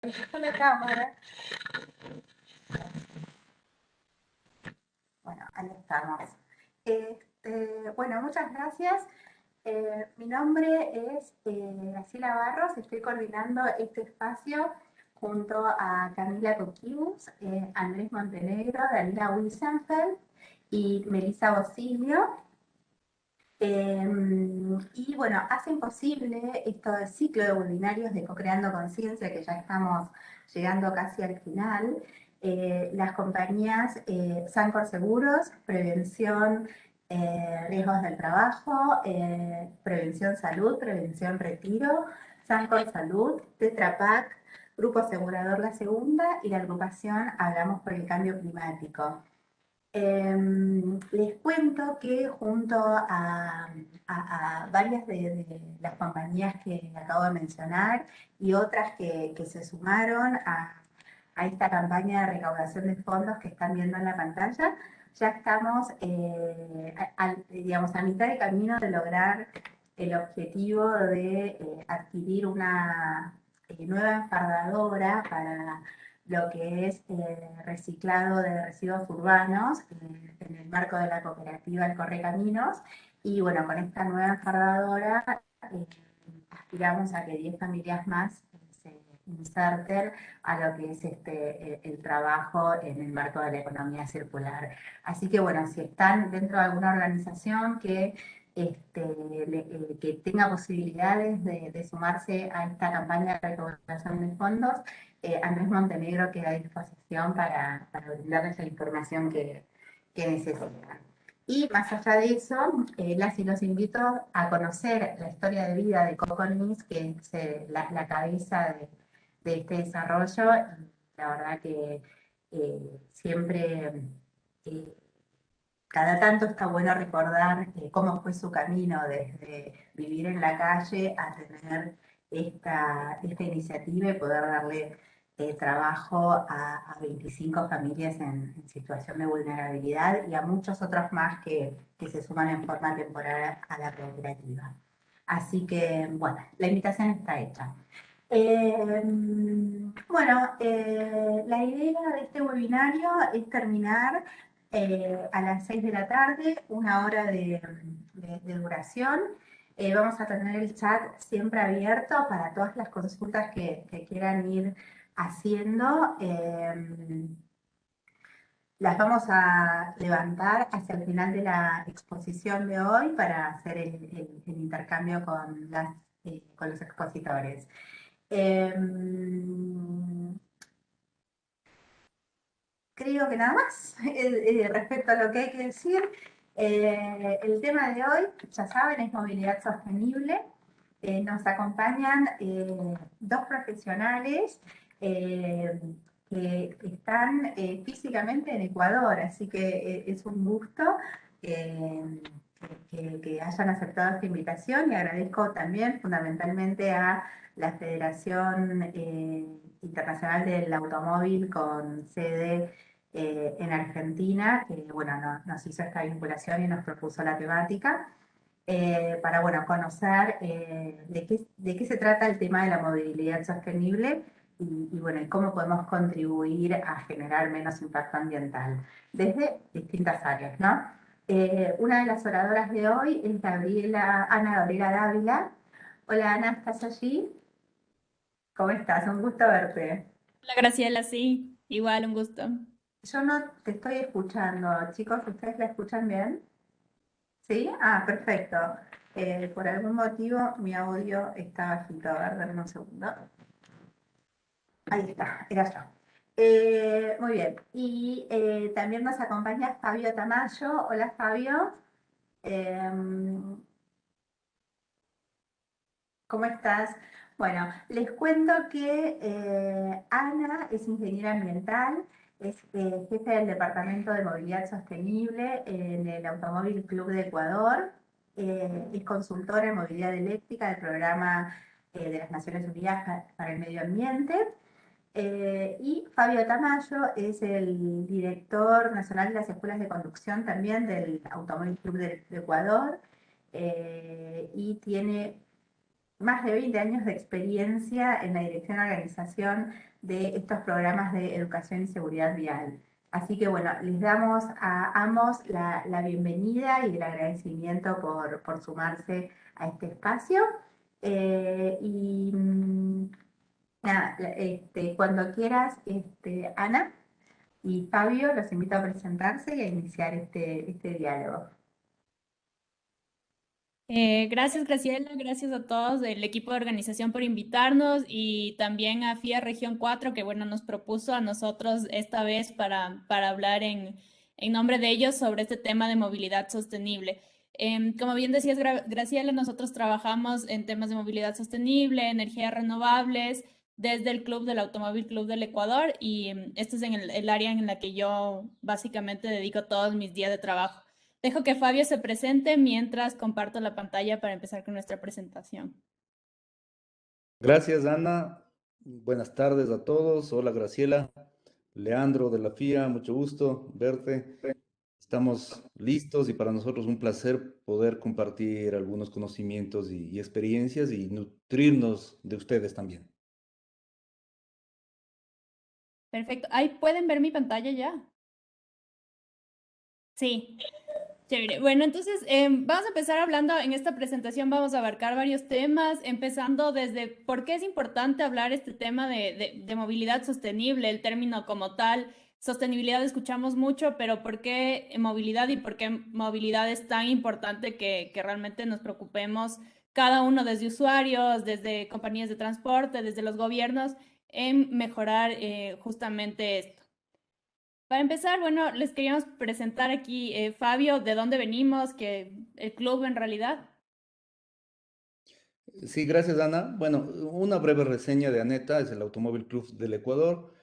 Con la cámara. Bueno, ahí estamos. Bueno, muchas gracias. Mi nombre es Graciela Barros, estoy coordinando este espacio junto a Camila Coquibus, Andrés Montenegro, Daniela Wilsenfeld y Melissa Bosilio. Y bueno, hacen posible este ciclo de webinarios de Co-Creando Conciencia, que ya estamos llegando casi al final. Las compañías Sancor Seguros, Prevención Riesgos del Trabajo, Prevención Salud, Prevención Retiro, Sancor Salud, Tetra Pak, Grupo Asegurador La Segunda y la agrupación Hablamos por el Cambio Climático. Les cuento que junto a varias de las compañías que acabo de mencionar y otras que se sumaron a esta campaña de recaudación de fondos que están viendo en la pantalla, ya estamos digamos, a mitad de camino de lograr el objetivo de adquirir una nueva enfardadora para lo que es reciclado de residuos urbanos en el marco de la cooperativa El Correcaminos. Y bueno, con esta nueva enfardadora aspiramos a que 10 familias más se inserten a lo que es el trabajo en el marco de la economía circular. Así que bueno, si están dentro de alguna organización que tenga posibilidades de sumarse a esta campaña de recaudación de fondos, Andrés Montenegro queda a disposición para brindarles la información que necesitan. Y más allá de eso, las y los invito a conocer la historia de vida de Coco Nis, que es la cabeza de este desarrollo. La verdad que siempre, eh, cada tanto está bueno recordar cómo fue su camino desde vivir en la calle a tener esta iniciativa y poder darle trabajo a 25 familias en situación de vulnerabilidad y a muchos otros más que se suman en forma temporal a la cooperativa. Así que, bueno, la invitación está hecha. La idea de este webinario es terminar a las 6 de la tarde, una hora de duración. Vamos a tener el chat siempre abierto para todas las consultas que quieran ir haciendo. Las vamos a levantar hacia el final de la exposición de hoy para hacer el intercambio con los expositores. Creo que nada más respecto a lo que hay que decir. El tema de hoy, ya saben, es movilidad sostenible. Nos acompañan dos profesionales que están físicamente en Ecuador, así que es un gusto eh, que hayan aceptado esta invitación y agradezco también fundamentalmente a la Federación Internacional del Automóvil con sede en Argentina, que bueno, nos hizo esta vinculación y nos propuso la temática, para bueno, conocer de qué se trata el tema de la movilidad sostenible y bueno, y cómo podemos contribuir a generar menos impacto ambiental desde distintas áreas, ¿no? Una de las oradoras de hoy es Ana Gabriela Dávila. Hola Ana, ¿estás allí? ¿Cómo estás? Un gusto verte. Hola Graciela, sí, igual un gusto. Yo no te estoy escuchando, chicos, ¿ustedes la escuchan bien? ¿Sí? Ah, perfecto. Por algún motivo mi audio está bajito. A ver, dame un segundo. Ahí está, era yo. Muy bien. Y también nos acompaña Fabio Tamayo. Hola Fabio. Em, ¿Cómo estás? Bueno, les cuento que Ana es ingeniera ambiental, es jefe del Departamento de Movilidad Sostenible en el Automóvil Club de Ecuador, es consultora en movilidad eléctrica del programa de las Naciones Unidas para el Medio Ambiente. Y Fabio Tamayo es el director nacional de las escuelas de conducción también del Automóvil Club de Ecuador, y tiene más de 20 años de experiencia en la dirección y organización de estos programas de educación y seguridad vial. Así que bueno, les damos a ambos la bienvenida y el agradecimiento por sumarse a este espacio. Nada, cuando quieras, Ana y Fabio, los invito a presentarse y a iniciar este diálogo. Gracias, Graciela, gracias a todos del equipo de organización por invitarnos y también a FIA Región 4, que bueno, nos propuso a nosotros esta vez para hablar en nombre de ellos sobre este tema de movilidad sostenible. Como bien decías, Graciela, nosotros trabajamos en temas de movilidad sostenible, energías renovables, desde el Club del Automóvil Club del Ecuador y este es en el área en la que yo básicamente dedico todos mis días de trabajo. Dejo que Fabio se presente mientras comparto la pantalla para empezar con nuestra presentación. Gracias, Ana. Buenas tardes a todos. Hola, Graciela. Leandro de la FIA, mucho gusto verte. Estamos listos y para nosotros un placer poder compartir algunos conocimientos y experiencias y nutrirnos de ustedes también. Perfecto. ¿Ahí pueden ver mi pantalla ya? Sí. Chévere. Bueno, entonces vamos a empezar hablando, en esta presentación vamos a abarcar varios temas, empezando desde por qué es importante hablar este tema de movilidad sostenible, el término como tal. Sostenibilidad escuchamos mucho, pero ¿por qué movilidad y por qué movilidad es tan importante que realmente nos preocupemos cada uno desde usuarios, desde compañías de transporte, desde los gobiernos, en mejorar justamente esto? Para empezar, bueno, les queríamos presentar aquí, Fabio, de dónde venimos, que el club en realidad. Sí, gracias, Ana. Bueno, una breve reseña de ANETA, es el Automóvil Club del Ecuador.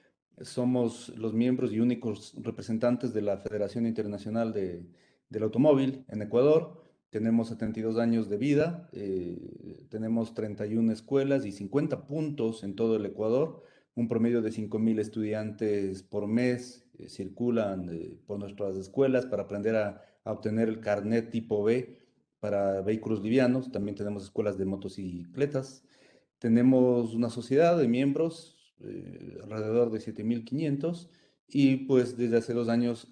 Somos los miembros y únicos representantes de la Federación Internacional del Automóvil en Ecuador. Tenemos 72 años de vida, tenemos 31 escuelas y 50 puntos en todo el Ecuador. Un promedio de 5.000 estudiantes por mes circulan por nuestras escuelas para aprender a obtener el carnet tipo B para vehículos livianos. También tenemos escuelas de motocicletas. Tenemos una sociedad de miembros, alrededor de 7.500, y pues desde hace 2 años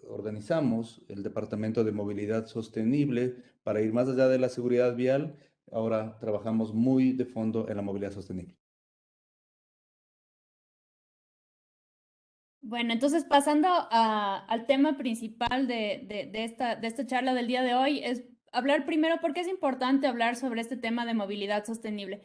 organizamos el Departamento de Movilidad Sostenible para ir más allá de la seguridad vial. Ahora trabajamos muy de fondo en la movilidad sostenible. Bueno, entonces pasando al tema principal de esta charla del día de hoy, es hablar primero por qué es importante hablar sobre este tema de movilidad sostenible.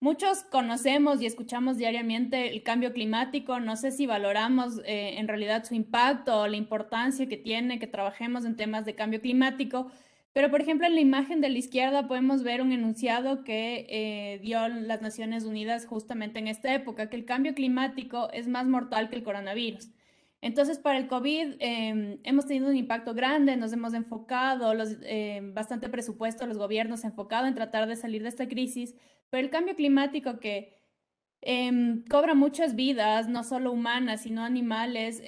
Muchos conocemos y escuchamos diariamente el cambio climático, no sé si valoramos en realidad su impacto o la importancia que tiene que trabajemos en temas de cambio climático, pero por ejemplo en la imagen de la izquierda podemos ver un enunciado que dio las Naciones Unidas justamente en esta época, que el cambio climático es más mortal que el coronavirus. Entonces, para el COVID hemos tenido un impacto grande, nos hemos enfocado, bastante presupuesto, los gobiernos se han enfocado en tratar de salir de esta crisis, pero el cambio climático que cobra muchas vidas, no solo humanas, sino animales,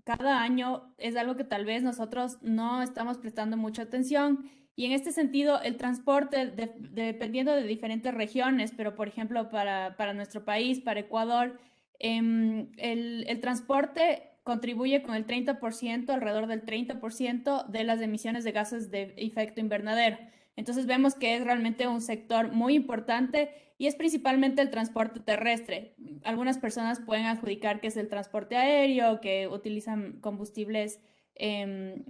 cada año es algo que tal vez nosotros no estamos prestando mucha atención. Y en este sentido, el transporte, dependiendo de diferentes regiones, pero por ejemplo para nuestro país, para Ecuador, el transporte contribuye con el 30%, alrededor del 30% de las emisiones de gases de efecto invernadero. Entonces vemos que es realmente un sector muy importante y es principalmente el transporte terrestre. Algunas personas pueden adjudicar que es el transporte aéreo, que utilizan combustibles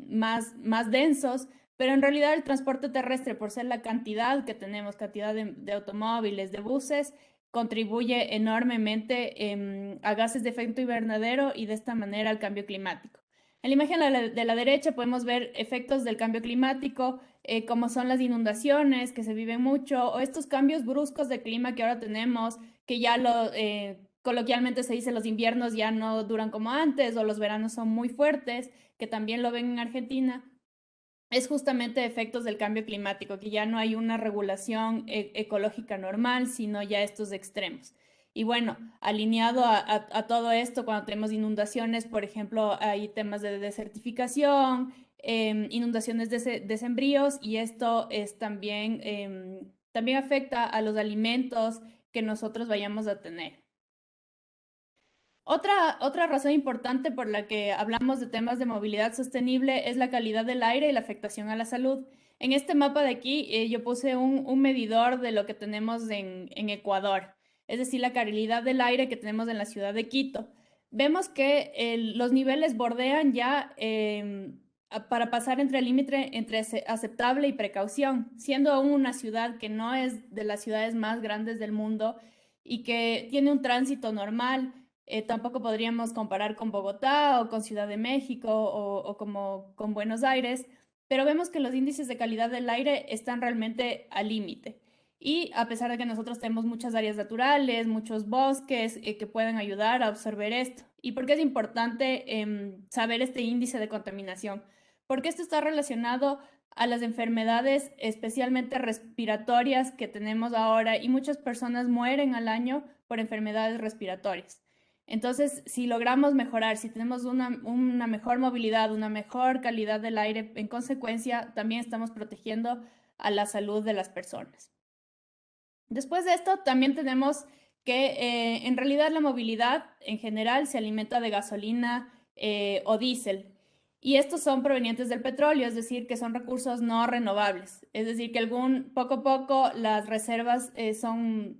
más densos, pero en realidad el transporte terrestre, por ser la cantidad que tenemos, cantidad de automóviles, de buses, contribuye enormemente a gases de efecto invernadero y de esta manera al cambio climático. En la imagen de la derecha podemos ver efectos del cambio climático, como son las inundaciones que se viven mucho, o estos cambios bruscos de clima que ahora tenemos, que ya coloquialmente se dice los inviernos ya no duran como antes, o los veranos son muy fuertes, que también lo ven en Argentina. Es justamente efectos del cambio climático, que ya no hay una regulación ecológica normal, sino ya estos extremos. Y bueno, alineado a todo esto, cuando tenemos inundaciones, por ejemplo, hay temas de desertificación, inundaciones de sembríos, y esto es también también afecta a los alimentos que nosotros vayamos a tener. Otra razón importante por la que hablamos de temas de movilidad sostenible es la calidad del aire y la afectación a la salud. En este mapa de aquí yo puse un medidor de lo que tenemos en Ecuador, es decir, la calidad del aire que tenemos en la ciudad de Quito. Vemos que los niveles bordean ya para pasar entre el límite entre aceptable y precaución, siendo aún una ciudad que no es de las ciudades más grandes del mundo y que tiene un tránsito normal. Tampoco podríamos comparar con Bogotá o con Ciudad de México o como con Buenos Aires, pero vemos que los índices de calidad del aire están realmente al límite. Y a pesar de que nosotros tenemos muchas áreas naturales, muchos bosques que pueden ayudar a absorber esto. ¿Y por qué es importante saber este índice de contaminación? Porque esto está relacionado a las enfermedades, especialmente respiratorias que tenemos ahora, y muchas personas mueren al año por enfermedades respiratorias. Entonces, si logramos mejorar, si tenemos una mejor movilidad, una mejor calidad del aire, en consecuencia, también estamos protegiendo a la salud de las personas. Después de esto, también tenemos que en realidad la movilidad en general se alimenta de gasolina o diésel. Y estos son provenientes del petróleo, es decir, que son recursos no renovables. Es decir, que poco a poco las reservas son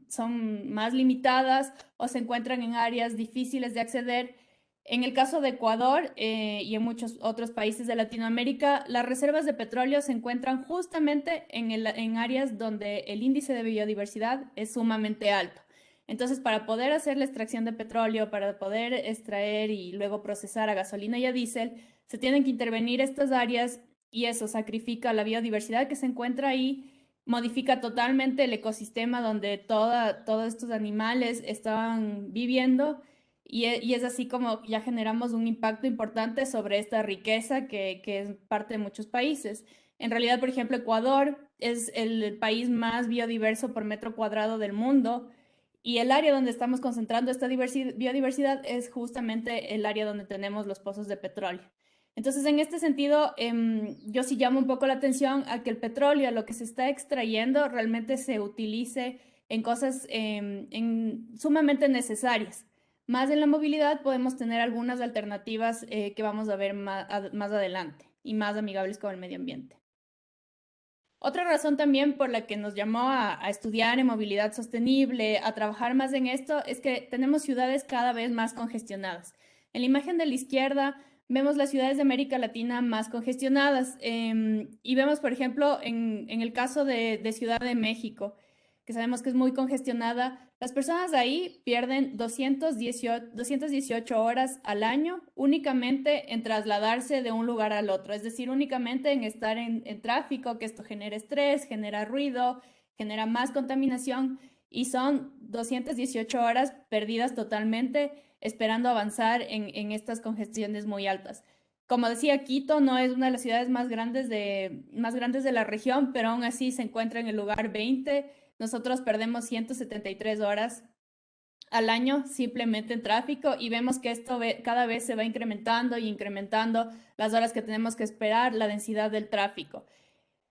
más limitadas o se encuentran en áreas difíciles de acceder. En el caso de Ecuador y en muchos otros países de Latinoamérica, las reservas de petróleo se encuentran justamente en áreas donde el índice de biodiversidad es sumamente alto. Entonces, para poder hacer la extracción de petróleo, para poder extraer y luego procesar a gasolina y a diésel, se tienen que intervenir estas áreas y eso sacrifica la biodiversidad que se encuentra ahí, modifica totalmente el ecosistema donde todos estos animales estaban viviendo y es así como ya generamos un impacto importante sobre esta riqueza que es parte de muchos países. En realidad, por ejemplo, Ecuador es el país más biodiverso por metro cuadrado del mundo. Y el área donde estamos concentrando esta biodiversidad es justamente el área donde tenemos los pozos de petróleo. Entonces, en este sentido, yo sí llamo un poco la atención a que el petróleo, lo que se está extrayendo, realmente se utilice en cosas sumamente necesarias. Más en la movilidad podemos tener algunas alternativas que vamos a ver más adelante y más amigables con el medio ambiente. Otra razón también por la que nos llamó a estudiar en movilidad sostenible, a trabajar más en esto, es que tenemos ciudades cada vez más congestionadas. En la imagen de la izquierda vemos las ciudades de América Latina más congestionadas y vemos, por ejemplo, en el caso de Ciudad de México, que sabemos que es muy congestionada, las personas de ahí pierden 218 horas al año únicamente en trasladarse de un lugar al otro, es decir, únicamente en estar en tráfico, que esto genera estrés, genera ruido, genera más contaminación y son 218 horas perdidas totalmente esperando avanzar en estas congestiones muy altas. Como decía, Quito no es una de las ciudades más grandes de la región, pero aún así se encuentra en el lugar 20. Nosotros perdemos 173 horas al año simplemente en tráfico y vemos que esto cada vez se va incrementando y incrementando las horas que tenemos que esperar, la densidad del tráfico.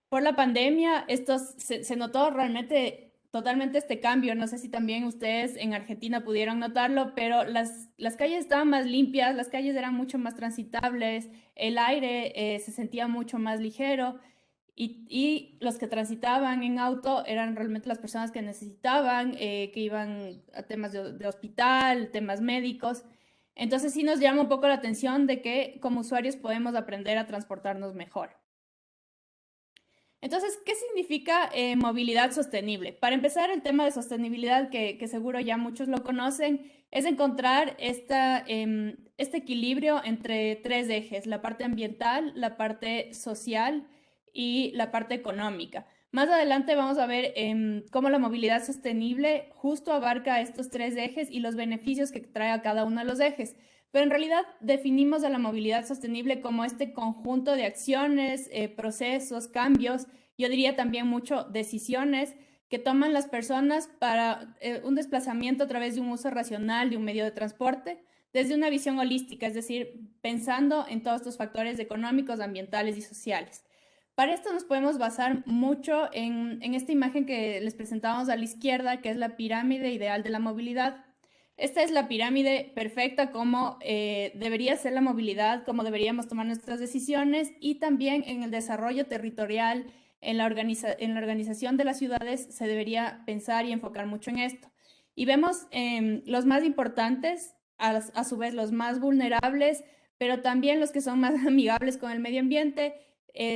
Por la pandemia, esto se notó realmente totalmente este cambio. No sé si también ustedes en Argentina pudieron notarlo, pero las calles estaban más limpias, las calles eran mucho más transitables, el aire se sentía mucho más ligero y los que transitaban en auto eran realmente las personas que necesitaban, que iban a temas de hospital, temas médicos. Entonces sí nos llama un poco la atención de que como usuarios podemos aprender a transportarnos mejor. Entonces, ¿qué significa movilidad sostenible? Para empezar, el tema de sostenibilidad, que seguro ya muchos lo conocen, es encontrar este equilibrio entre tres ejes, la parte ambiental, la parte social y la parte económica. Más adelante vamos a ver cómo la movilidad sostenible justo abarca estos tres ejes y los beneficios que trae a cada uno de los ejes. Pero en realidad definimos a la movilidad sostenible como este conjunto de acciones, procesos, cambios, yo diría también mucho decisiones que toman las personas para un desplazamiento a través de un uso racional de un medio de transporte, desde una visión holística, es decir, pensando en todos estos factores económicos, ambientales y sociales. Para esto nos podemos basar mucho en esta imagen que les presentamos a la izquierda, que es la pirámide ideal de la movilidad. Esta es la pirámide perfecta como debería ser la movilidad, como deberíamos tomar nuestras decisiones y también en el desarrollo territorial, en la organización de las ciudades se debería pensar y enfocar mucho en esto. Y vemos los más importantes, a su vez los más vulnerables, pero también los que son más amigables con el medio ambiente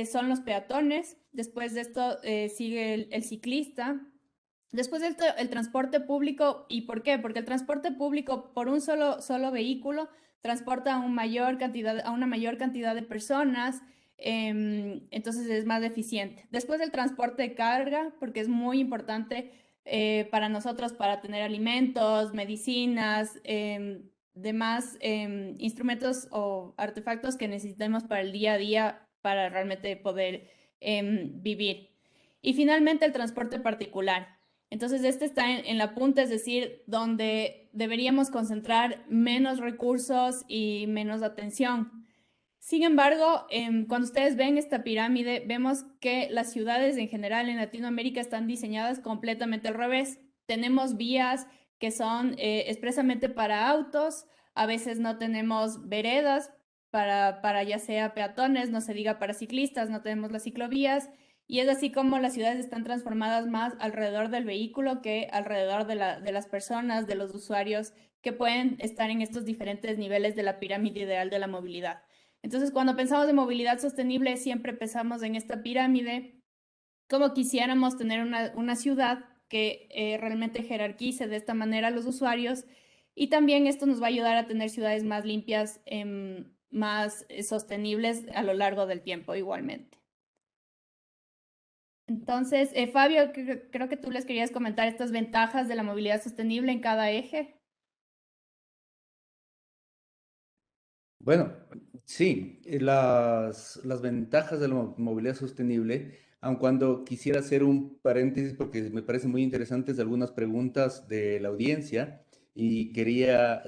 son los peatones. Después de esto sigue el ciclista. Después de esto, el transporte público. ¿Y por qué? Porque el transporte público por un solo vehículo transporta a una mayor cantidad de personas, entonces es más eficiente. Después del transporte de carga, porque es muy importante para nosotros para tener alimentos, medicinas, demás instrumentos o artefactos que necesitemos para el día a día para realmente poder vivir. Y finalmente el transporte particular. Entonces, este está en la punta, es decir, donde deberíamos concentrar menos recursos y menos atención. Sin embargo, cuando ustedes ven esta pirámide, vemos que las ciudades en general en Latinoamérica están diseñadas completamente al revés. Tenemos vías que son expresamente para autos, a veces no tenemos veredas para ya sea peatones, no se diga para ciclistas, no tenemos las ciclovías, y es así como las ciudades están transformadas más alrededor del vehículo que alrededor de las personas, de los usuarios que pueden estar en estos diferentes niveles de la pirámide ideal de la movilidad. Entonces, cuando pensamos en movilidad sostenible, siempre pensamos en esta pirámide, como quisiéramos tener una ciudad que realmente jerarquice de esta manera a los usuarios, y también esto nos va a ayudar a tener ciudades más limpias, más sostenibles a lo largo del tiempo igualmente. Entonces, Fabio, creo que tú les querías comentar estas ventajas de la movilidad sostenible en cada eje. Bueno, sí, las ventajas de la movilidad sostenible, aun cuando quisiera hacer un paréntesis porque me parecen muy interesantes algunas preguntas de la audiencia y quería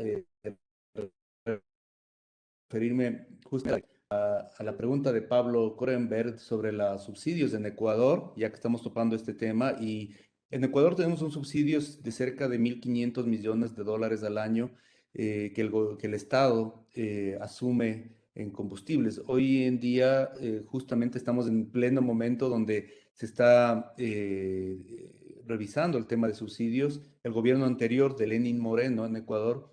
referirme justo a la pregunta de Pablo Korenberg sobre los subsidios en Ecuador, ya que estamos topando este tema. Y en Ecuador tenemos un subsidio de cerca de 1.500 millones de dólares al año que el Estado asume en combustibles. Hoy en día justamente estamos en pleno momento donde se está revisando el tema de subsidios. El gobierno anterior de Lenín Moreno en Ecuador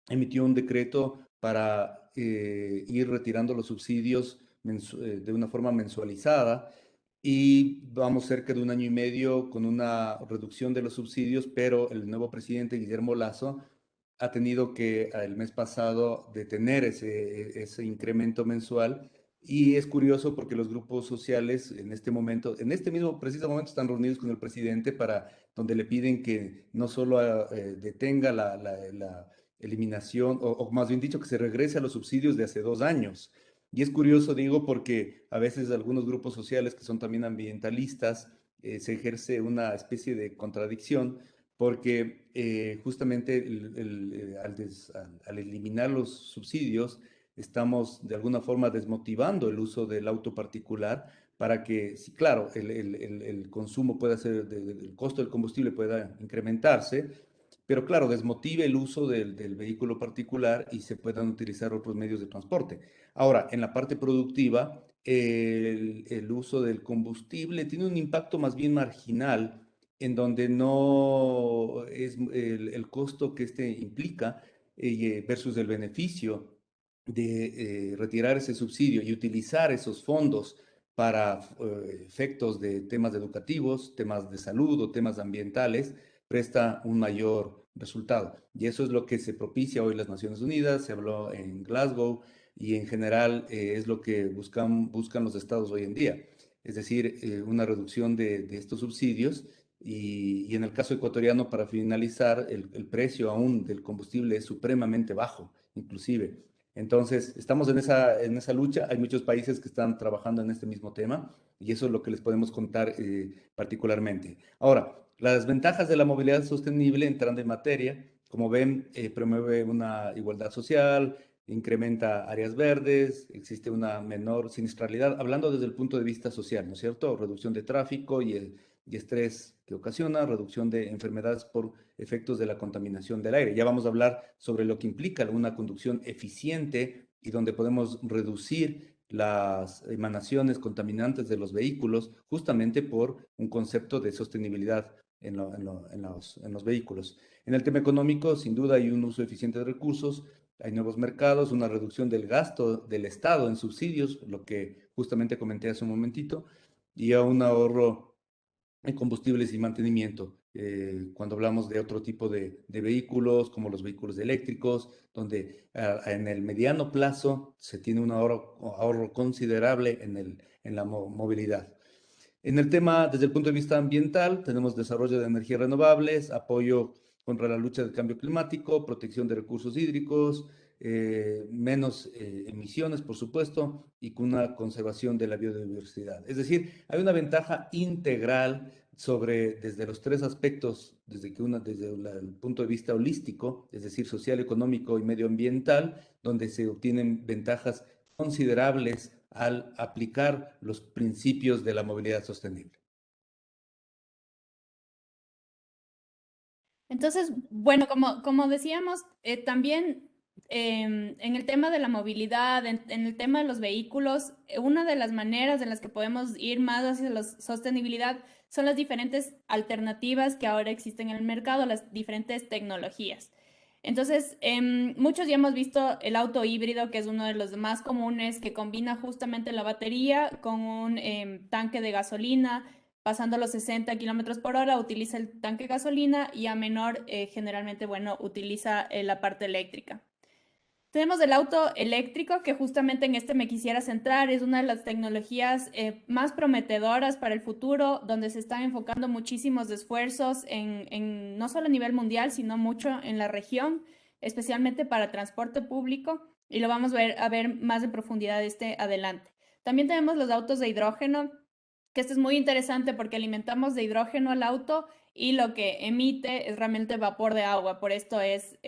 emitió un decreto para ir retirando los subsidios de una forma mensualizada y vamos cerca de un año y medio con una reducción de los subsidios, pero el nuevo presidente Guillermo Lasso ha tenido que el mes pasado detener ese incremento mensual. Y es curioso porque los grupos sociales en este momento, en este mismo preciso momento, están reunidos con el presidente para donde le piden que no solo detenga la eliminación, o más bien dicho, que se regrese a los subsidios de hace 2 años. Y es curioso, digo, porque a veces algunos grupos sociales que son también ambientalistas se ejerce una especie de contradicción porque justamente al eliminar los subsidios estamos de alguna forma desmotivando el uso del auto particular para que, sí, claro, el consumo pueda ser, el costo del combustible pueda incrementarse, pero claro, desmotive el uso del vehículo particular y se puedan utilizar otros medios de transporte. Ahora, en la parte productiva, el uso del combustible tiene un impacto más bien marginal en donde no es el costo que este implica versus el beneficio de retirar ese subsidio y utilizar esos fondos para efectos de temas educativos, temas de salud o temas ambientales, presta un mayor resultado. Y eso es lo que se propicia hoy las Naciones Unidas, se habló en Glasgow y en general es lo que buscan los estados hoy en día. Es decir, una reducción de estos subsidios y en el caso ecuatoriano, para finalizar, el precio aún del combustible es supremamente bajo, inclusive. Entonces, estamos en esa lucha. Hay muchos países que están trabajando en este mismo tema y eso es lo que les podemos contar particularmente. Ahora, las ventajas de la movilidad sostenible entrando en materia, como ven, promueve una igualdad social, incrementa áreas verdes, existe una menor siniestralidad, hablando desde el punto de vista social, ¿no es cierto? Reducción de tráfico y estrés que ocasiona, reducción de enfermedades por efectos de la contaminación del aire. Ya vamos a hablar sobre lo que implica una conducción eficiente y donde podemos reducir las emanaciones contaminantes de los vehículos justamente por un concepto de sostenibilidad en los vehículos. En el tema económico, sin duda hay un uso eficiente de recursos, hay nuevos mercados, una reducción del gasto del Estado en subsidios, lo que justamente comenté hace un momentito, y a un ahorro en combustibles y mantenimiento. Cuando hablamos de otro tipo de vehículos, como los vehículos eléctricos, donde en el mediano plazo se tiene un ahorro considerable en la movilidad. En el tema, desde el punto de vista ambiental, tenemos desarrollo de energías renovables, apoyo contra la lucha del cambio climático, protección de recursos hídricos, menos emisiones, por supuesto, y con una conservación de la biodiversidad. Es decir, hay una ventaja integral desde los tres aspectos, desde el punto de vista holístico, es decir, social, económico y medioambiental, donde se obtienen ventajas considerables al aplicar los principios de la movilidad sostenible. Entonces, bueno, como decíamos, también en el tema de la movilidad, en el tema de los vehículos, una de las maneras en las que podemos ir más hacia la sostenibilidad son las diferentes alternativas que ahora existen en el mercado, las diferentes tecnologías. Entonces, muchos ya hemos visto el auto híbrido, que es uno de los más comunes, que combina justamente la batería con un tanque de gasolina. Pasando los 60 kilómetros por hora, utiliza el tanque de gasolina y a menor, generalmente, bueno, utiliza la parte eléctrica. Tenemos el auto eléctrico, que justamente en este me quisiera centrar, es una de las tecnologías más prometedoras para el futuro, donde se están enfocando muchísimos esfuerzos no solo a nivel mundial, sino mucho en la región, especialmente para transporte público, y lo vamos a ver más en profundidad adelante. También tenemos los autos de hidrógeno, que esto es muy interesante porque alimentamos de hidrógeno al auto y lo que emite es realmente vapor de agua, por esto es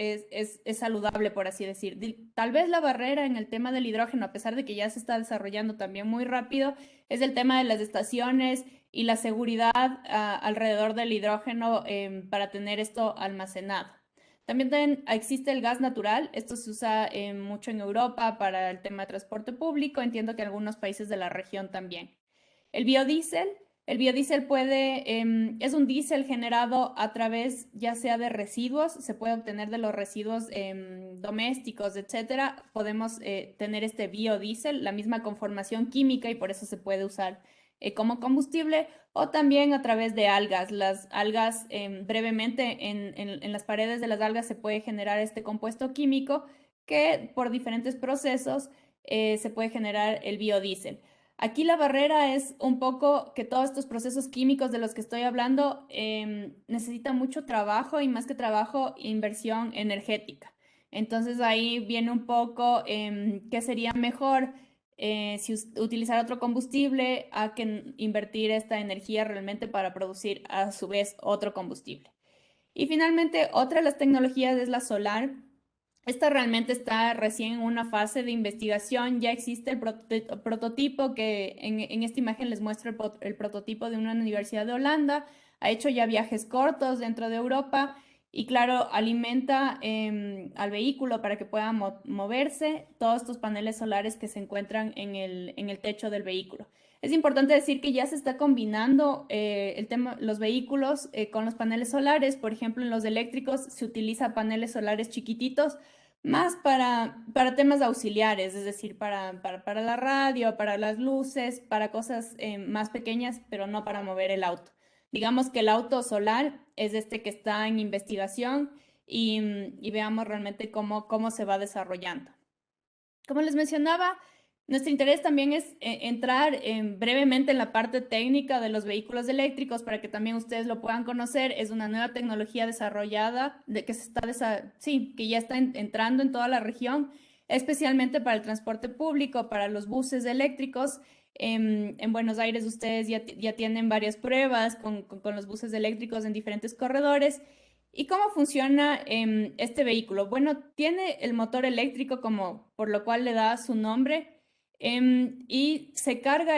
saludable, por así decir. Tal vez la barrera en el tema del hidrógeno, a pesar de que ya se está desarrollando también muy rápido, es el tema de las estaciones y la seguridad alrededor del hidrógeno para tener esto almacenado. También existe el gas natural, esto se usa mucho en Europa para el tema de transporte público, entiendo que en algunos países de la región también. El biodiesel, es un diésel generado a través ya sea de residuos, se puede obtener de los residuos domésticos, etcétera. Podemos tener este biodiesel, la misma conformación química y por eso se puede usar como combustible, o también a través de algas. Las algas, brevemente, en las paredes de las algas se puede generar este compuesto químico que por diferentes procesos se puede generar el biodiesel. Aquí la barrera es un poco que todos estos procesos químicos de los que estoy hablando necesitan mucho trabajo y más que trabajo, inversión energética. Entonces ahí viene un poco qué sería mejor si utilizar otro combustible a que invertir esta energía realmente para producir a su vez otro combustible. Y finalmente, otra de las tecnologías es la solar. Esta realmente está recién en una fase de investigación. Ya existe el prototipo que en esta imagen les muestro el prototipo de una universidad de Holanda. Ha hecho ya viajes cortos dentro de Europa y claro, alimenta al vehículo para que pueda moverse todos estos paneles solares que se encuentran en el techo del vehículo. Es importante decir que ya se está combinando los vehículos con los paneles solares. Por ejemplo, en los eléctricos se utiliza paneles solares chiquititos más para temas auxiliares, es decir, para la radio, para las luces, para cosas más pequeñas, pero no para mover el auto. Digamos que el auto solar es este que está en investigación y veamos realmente cómo se va desarrollando. Como les mencionaba, nuestro interés también es entrar brevemente en la parte técnica de los vehículos eléctricos para que también ustedes lo puedan conocer. Es una nueva tecnología desarrollada que ya está entrando en toda la región, especialmente para el transporte público, para los buses eléctricos. En Buenos Aires ustedes ya tienen varias pruebas con los buses eléctricos en diferentes corredores. ¿Y cómo funciona este vehículo? Bueno, tiene el motor eléctrico como por lo cual le da su nombre y se carga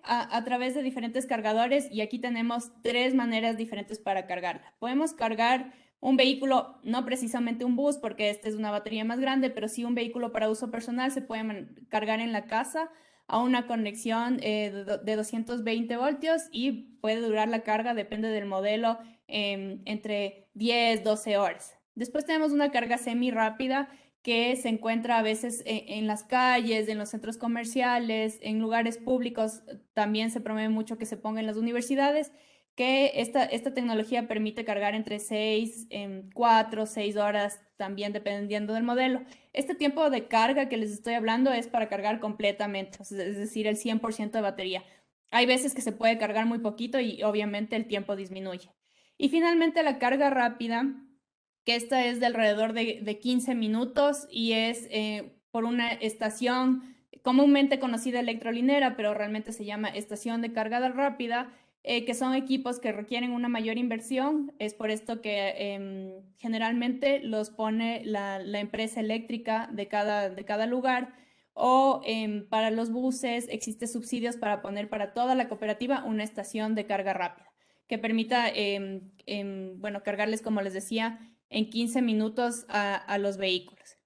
a través de diferentes cargadores y aquí tenemos tres maneras diferentes para cargarla. Podemos cargar un vehículo, no precisamente un bus porque este es una batería más grande, pero sí un vehículo para uso personal se puede cargar en la casa a una conexión de 220 voltios y puede durar la carga, depende del modelo, entre 10, 12 horas. Después tenemos una carga semi rápida que se encuentra a veces en las calles, en los centros comerciales, en lugares públicos. También se promueve mucho que se ponga en las universidades, que esta tecnología permite cargar entre 6, 4, 6 horas, también dependiendo del modelo. Este tiempo de carga que les estoy hablando es para cargar completamente, es decir, el 100% de batería. Hay veces que se puede cargar muy poquito y obviamente el tiempo disminuye. Y finalmente la carga rápida, que esta es de alrededor de 15 minutos y es por una estación comúnmente conocida electrolinera, pero realmente se llama estación de carga rápida, que son equipos que requieren una mayor inversión. Es por esto que generalmente los pone la empresa eléctrica de cada lugar. O para los buses existen subsidios para poner para toda la cooperativa una estación de carga rápida que permita, bueno, cargarles, como les decía, en 15 minutos a los vehículos.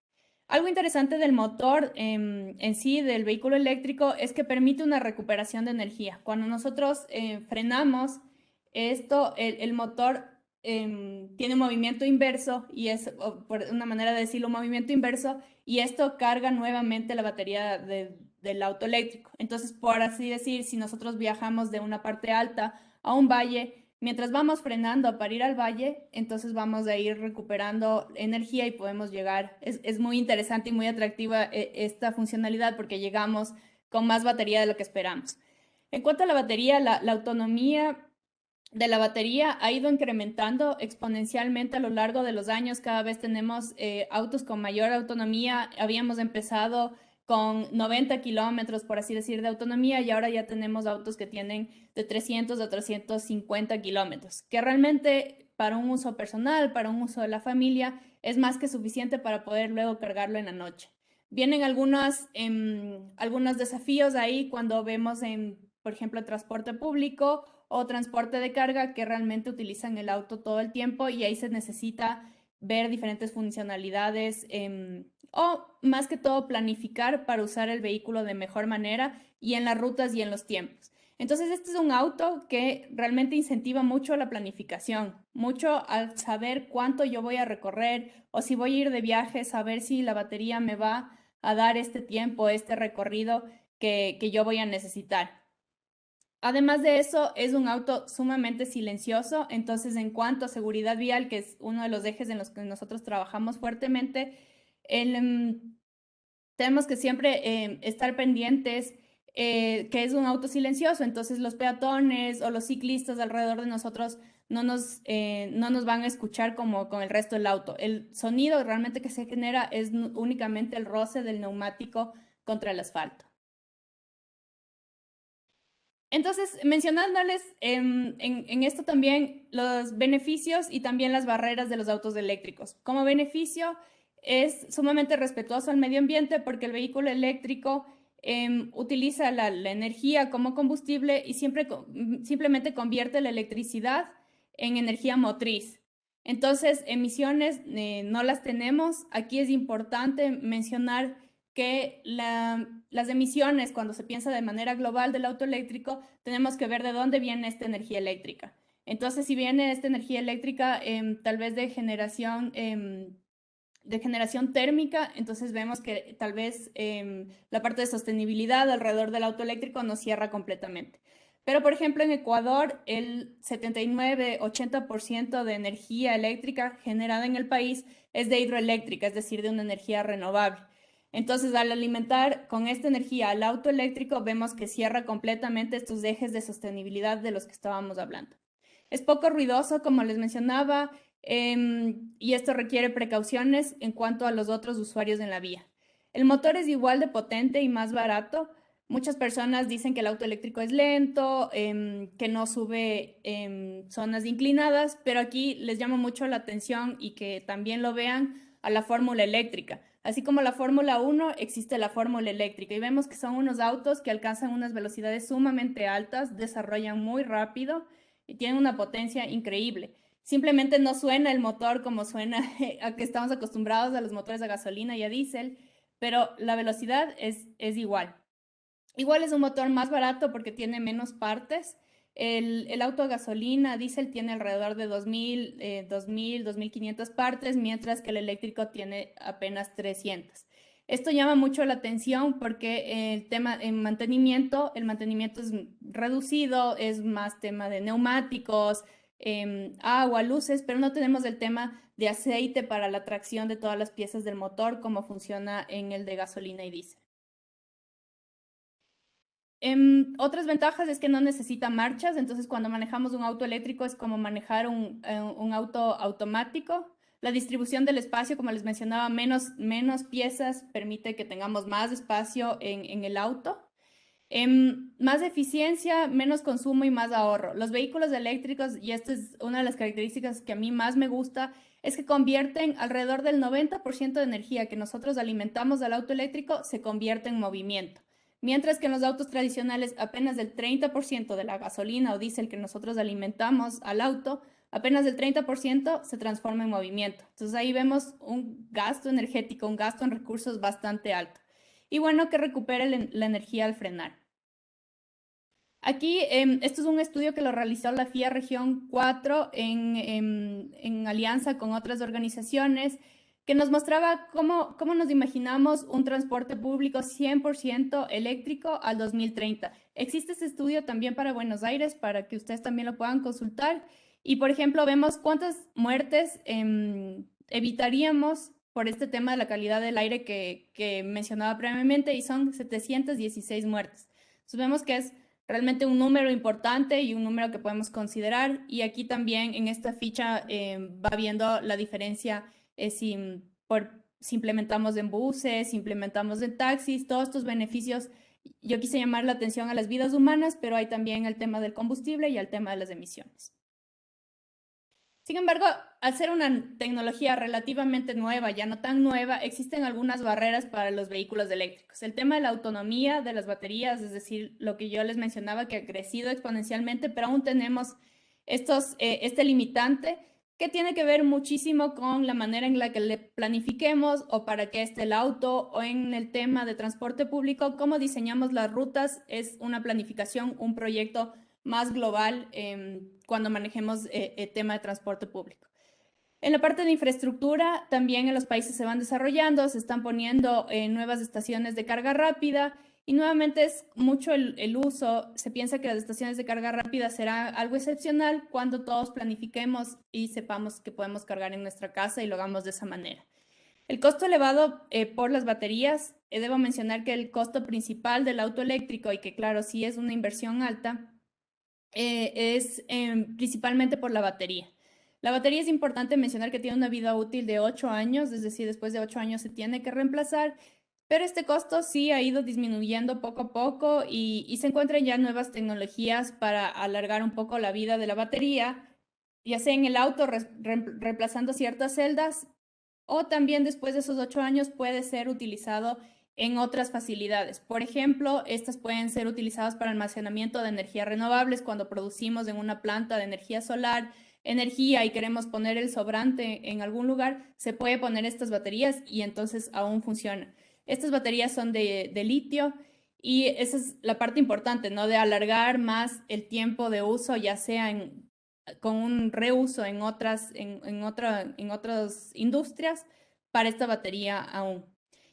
Algo interesante del motor en sí, del vehículo eléctrico, es que permite una recuperación de energía. Cuando nosotros frenamos esto, el motor tiene un movimiento inverso y es, por una manera de decirlo, un movimiento inverso y esto carga nuevamente la batería del auto eléctrico. Entonces, por así decir, si nosotros viajamos de una parte alta a un valle, mientras vamos frenando para ir al valle, entonces vamos a ir recuperando energía y podemos llegar. Es muy interesante y muy atractiva esta funcionalidad porque llegamos con más batería de lo que esperamos. En cuanto a la batería, la autonomía de la batería ha ido incrementando exponencialmente a lo largo de los años. Cada vez tenemos autos con mayor autonomía. Habíamos empezado con 90 kilómetros, por así decir, de autonomía y ahora ya tenemos autos que tienen de 300 a 350 kilómetros, que realmente para un uso personal, para un uso de la familia, es más que suficiente para poder luego cargarlo en la noche. Vienen algunos desafíos ahí cuando vemos por ejemplo, el transporte público o transporte de carga que realmente utilizan el auto todo el tiempo y ahí se necesita ver diferentes funcionalidades o más que todo planificar para usar el vehículo de mejor manera y en las rutas y en los tiempos. Entonces, este es un auto que realmente incentiva mucho la planificación, mucho al saber cuánto yo voy a recorrer o si voy a ir de viaje, saber si la batería me va a dar este tiempo, este recorrido que yo voy a necesitar. Además de eso, es un auto sumamente silencioso, entonces en cuanto a seguridad vial, que es uno de los ejes en los que nosotros trabajamos fuertemente, tenemos que siempre estar pendientes que es un auto silencioso, entonces los peatones o los ciclistas alrededor de nosotros no nos van a escuchar como con el resto del auto. El sonido realmente que se genera es únicamente el roce del neumático contra el asfalto. Entonces, mencionándoles en esto también los beneficios y también las barreras de los autos eléctricos. Como beneficio, es sumamente respetuoso al medio ambiente porque el vehículo eléctrico utiliza la energía como combustible y simplemente convierte la electricidad en energía motriz. Entonces, emisiones no las tenemos. Aquí es importante mencionar que las emisiones, cuando se piensa de manera global del auto eléctrico, tenemos que ver de dónde viene esta energía eléctrica. Entonces, si viene esta energía eléctrica tal vez de generación térmica, entonces vemos que tal vez la parte de sostenibilidad alrededor del auto eléctrico no cierra completamente. Pero, por ejemplo, en Ecuador, el 79-80% de energía eléctrica generada en el país es de hidroeléctrica, es decir, de una energía renovable. Entonces, al alimentar con esta energía al auto eléctrico, vemos que cierra completamente estos ejes de sostenibilidad de los que estábamos hablando. Es poco ruidoso, como les mencionaba, y esto requiere precauciones en cuanto a los otros usuarios en la vía. El motor es igual de potente y más barato, Muchas personas dicen que el auto eléctrico es lento, que no sube zonas inclinadas, pero aquí les llama mucho la atención y que también lo vean a la fórmula eléctrica. Así como la Fórmula 1, existe la fórmula eléctrica y vemos que son unos autos que alcanzan unas velocidades sumamente altas, desarrollan muy rápido y tienen una potencia increíble. Simplemente no suena el motor como suena a que estamos acostumbrados a los motores a gasolina y a diésel, pero la velocidad es igual. Igual es un motor más barato porque tiene menos partes. El auto a gasolina, diésel, tiene alrededor de 2.500 partes, mientras que el eléctrico tiene apenas 300. Esto llama mucho la atención porque el tema en mantenimiento, el mantenimiento es reducido, es más tema de neumáticos, agua, luces, pero no tenemos el tema de aceite para la tracción de todas las piezas del motor, como funciona en el de gasolina y diésel. Otras ventajas es que no necesita marchas, entonces cuando manejamos un auto eléctrico es como manejar un auto automático. La distribución del espacio, como les mencionaba, menos piezas permite que tengamos más espacio en el auto. Más eficiencia, menos consumo y más ahorro. Los vehículos eléctricos, y esta es una de las características que a mí más me gusta, es que convierten alrededor del 90% de energía que nosotros alimentamos al auto eléctrico se convierte en movimiento. Mientras que en los autos tradicionales apenas el 30% de la gasolina o diésel que nosotros alimentamos al auto, apenas el 30% se transforma en movimiento. Entonces ahí vemos un gasto energético, un gasto en recursos bastante alto. Y bueno, que recupere la energía al frenar. Aquí, esto es un estudio que lo realizó la FIA Región 4 en alianza con otras organizaciones, que nos mostraba cómo nos imaginamos un transporte público 100% eléctrico al 2030. Existe ese estudio también para Buenos Aires, para que ustedes también lo puedan consultar. Y, por ejemplo, vemos cuántas muertes evitaríamos por este tema de la calidad del aire que mencionaba previamente, y son 716 muertes. Entonces vemos que es realmente un número importante y un número que podemos considerar. Y aquí también en esta ficha va viendo la diferencia si implementamos en buses, si implementamos en taxis, todos estos beneficios. Yo quise llamar la atención a las vidas humanas, pero hay también el tema del combustible y el tema de las emisiones. Sin embargo, al ser una tecnología relativamente nueva, ya no tan nueva, existen algunas barreras para los vehículos eléctricos. El tema de la autonomía de las baterías, es decir, lo que yo les mencionaba, que ha crecido exponencialmente, pero aún tenemos este limitante que tiene que ver muchísimo con la manera en la que le planifiquemos o para qué esté el auto, o en el tema de transporte público, cómo diseñamos las rutas. Es una planificación, un proyecto más global cuando manejemos el tema de transporte público. En la parte de infraestructura, también en los países se van desarrollando, se están poniendo nuevas estaciones de carga rápida, y nuevamente es mucho el uso. Se piensa que las estaciones de carga rápida será algo excepcional cuando todos planifiquemos y sepamos que podemos cargar en nuestra casa y lo hagamos de esa manera. El costo elevado por las baterías, debo mencionar que el costo principal del auto eléctrico, y que claro, sí es una inversión alta, es principalmente por la batería. La batería, es importante mencionar que tiene una vida útil de 8 años, es decir, después de 8 años se tiene que reemplazar, pero este costo sí ha ido disminuyendo poco a poco, y se encuentran ya nuevas tecnologías para alargar un poco la vida de la batería, ya sea en el auto reemplazando ciertas celdas, o también después de esos 8 años puede ser utilizado en otras facilidades. Por ejemplo, estas pueden ser utilizadas para almacenamiento de energías renovables cuando producimos en una planta de energía solar energía y queremos poner el sobrante en algún lugar, se puede poner estas baterías y entonces aún funciona. Estas baterías son de litio, y esa es la parte importante, ¿no? De alargar más el tiempo de uso, ya sea con un reuso en otras industrias, para esta batería aún.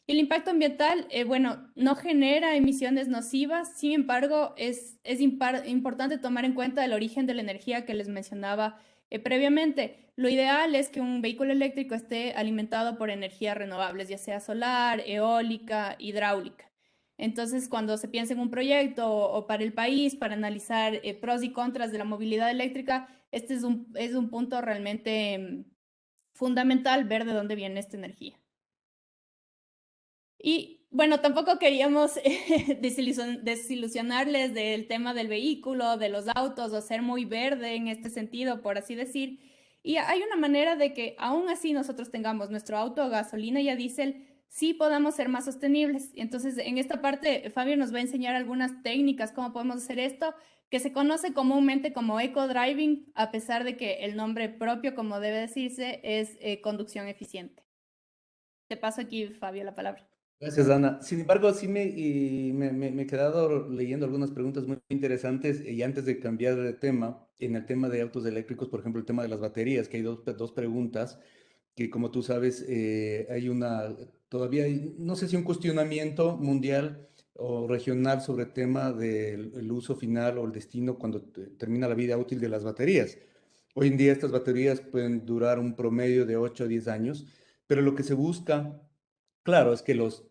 Y el impacto ambiental, bueno, no genera emisiones nocivas. Sin embargo, es importante tomar en cuenta el origen de la energía que les mencionaba previamente. Lo ideal es que un vehículo eléctrico esté alimentado por energías renovables, ya sea solar, eólica, hidráulica. Entonces, cuando se piensa en un proyecto o para el país, para analizar pros y contras de la movilidad eléctrica, este es un punto realmente fundamental, ver de dónde viene esta energía. Y Bueno, tampoco queríamos desilusionarles del tema del vehículo, de los autos, o ser muy verde en este sentido, por así decir. Y hay una manera de que aún así nosotros tengamos nuestro auto a gasolina y a diésel, sí podamos ser más sostenibles. Entonces, en esta parte, Fabio nos va a enseñar algunas técnicas, cómo podemos hacer esto, que se conoce comúnmente como eco-driving, a pesar de que el nombre propio, como debe decirse, es conducción eficiente. Te paso aquí, Fabio, la palabra. Gracias, Ana. Sin embargo, sí me he quedado leyendo algunas preguntas muy interesantes y antes de cambiar de tema, en el tema de autos eléctricos, por ejemplo, el tema de las baterías, que hay dos preguntas que como tú sabes, hay todavía no sé si un cuestionamiento mundial o regional sobre el tema del el uso final o el destino cuando termina la vida útil de las baterías. Hoy en día estas baterías pueden durar un promedio de 8 a 10 años, pero lo que se busca, claro, es que los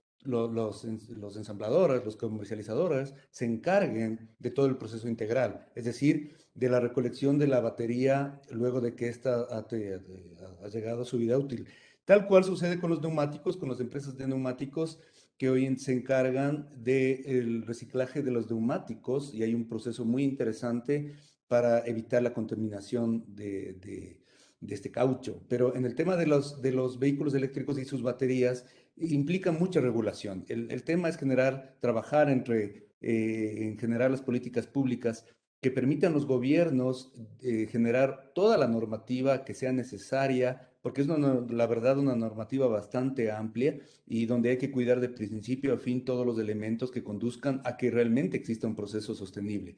ensambladores, los comercializadores, se encarguen de todo el proceso integral, es decir, de la recolección de la batería luego de que ésta ha llegado a su vida útil. Tal cual sucede con los neumáticos, con las empresas de neumáticos que hoy se encargan del reciclaje de los neumáticos y hay un proceso muy interesante para evitar la contaminación de este caucho. Pero en el tema de los vehículos eléctricos y sus baterías, implica mucha regulación. El tema es trabajar en generar las políticas públicas que permitan a los gobiernos generar toda la normativa que sea necesaria, porque es la verdad una normativa bastante amplia y donde hay que cuidar de principio a fin todos los elementos que conduzcan a que realmente exista un proceso sostenible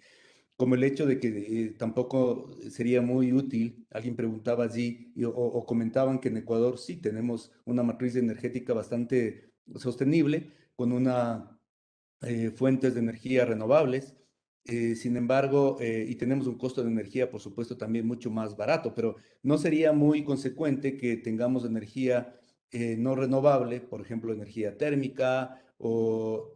como el hecho de que tampoco sería muy útil, alguien preguntaba allí o comentaban que en Ecuador sí tenemos una matriz energética bastante sostenible, con fuentes de energía renovables. Sin embargo, y tenemos un costo de energía, por supuesto, también mucho más barato, pero no sería muy consecuente que tengamos energía no renovable, por ejemplo, energía térmica,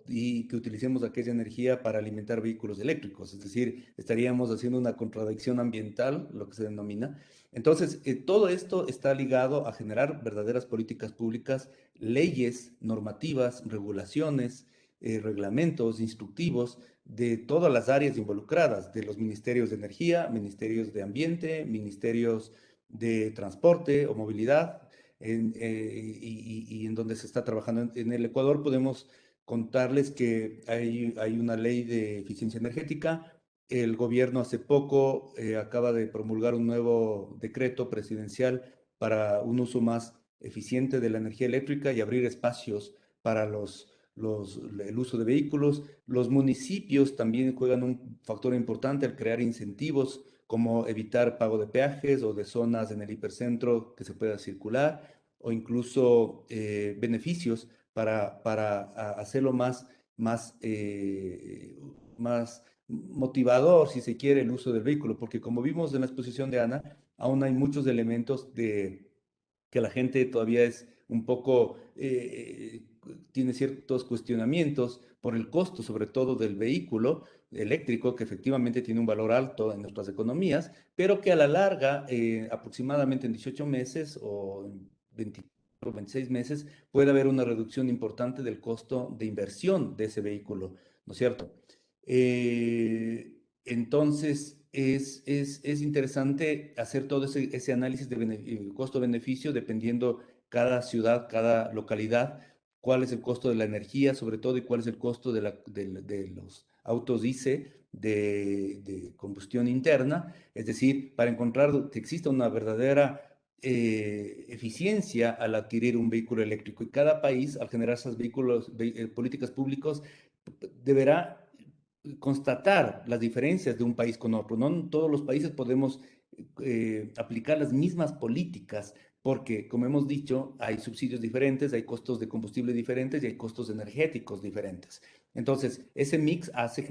y que utilicemos aquella energía para alimentar vehículos eléctricos. Es decir, estaríamos haciendo una contradicción ambiental, lo que se denomina. Entonces, todo esto está ligado a generar verdaderas políticas públicas, leyes, normativas, regulaciones reglamentos instructivos de todas las áreas involucradas, de los ministerios de energía, ministerios de ambiente, ministerios de transporte o movilidad, y en donde se está trabajando en el Ecuador, podemos contarles que hay una ley de eficiencia energética. El gobierno hace poco acaba de promulgar un nuevo decreto presidencial para un uso más eficiente de la energía eléctrica y abrir espacios para el uso de vehículos. Los municipios también juegan un factor importante al crear incentivos como evitar pago de peajes o de zonas en el hipercentro que se pueda circular o incluso beneficios para hacerlo más motivador, si se quiere, el uso del vehículo, porque como vimos en la exposición de Ana, aún hay muchos elementos que la gente todavía es un poco, tiene ciertos cuestionamientos por el costo, sobre todo del vehículo eléctrico, que efectivamente tiene un valor alto en nuestras economías, pero que a la larga, aproximadamente en 18 meses o en 24 26 meses, puede haber una reducción importante del costo de inversión de ese vehículo, ¿no es cierto? Entonces, es interesante hacer todo ese análisis de costo-beneficio dependiendo cada ciudad, cada localidad, cuál es el costo de la energía, sobre todo, y cuál es el costo de los autos ICE de combustión interna. Es decir, para encontrar que exista una verdadera eficiencia al adquirir un vehículo eléctrico. Y cada país, al generar esas políticas públicas, deberá constatar las diferencias de un país con otro. No en todos los países podemos aplicar las mismas políticas porque, como hemos dicho, hay subsidios diferentes, hay costos de combustible diferentes y hay costos energéticos diferentes. Entonces, ese mix hace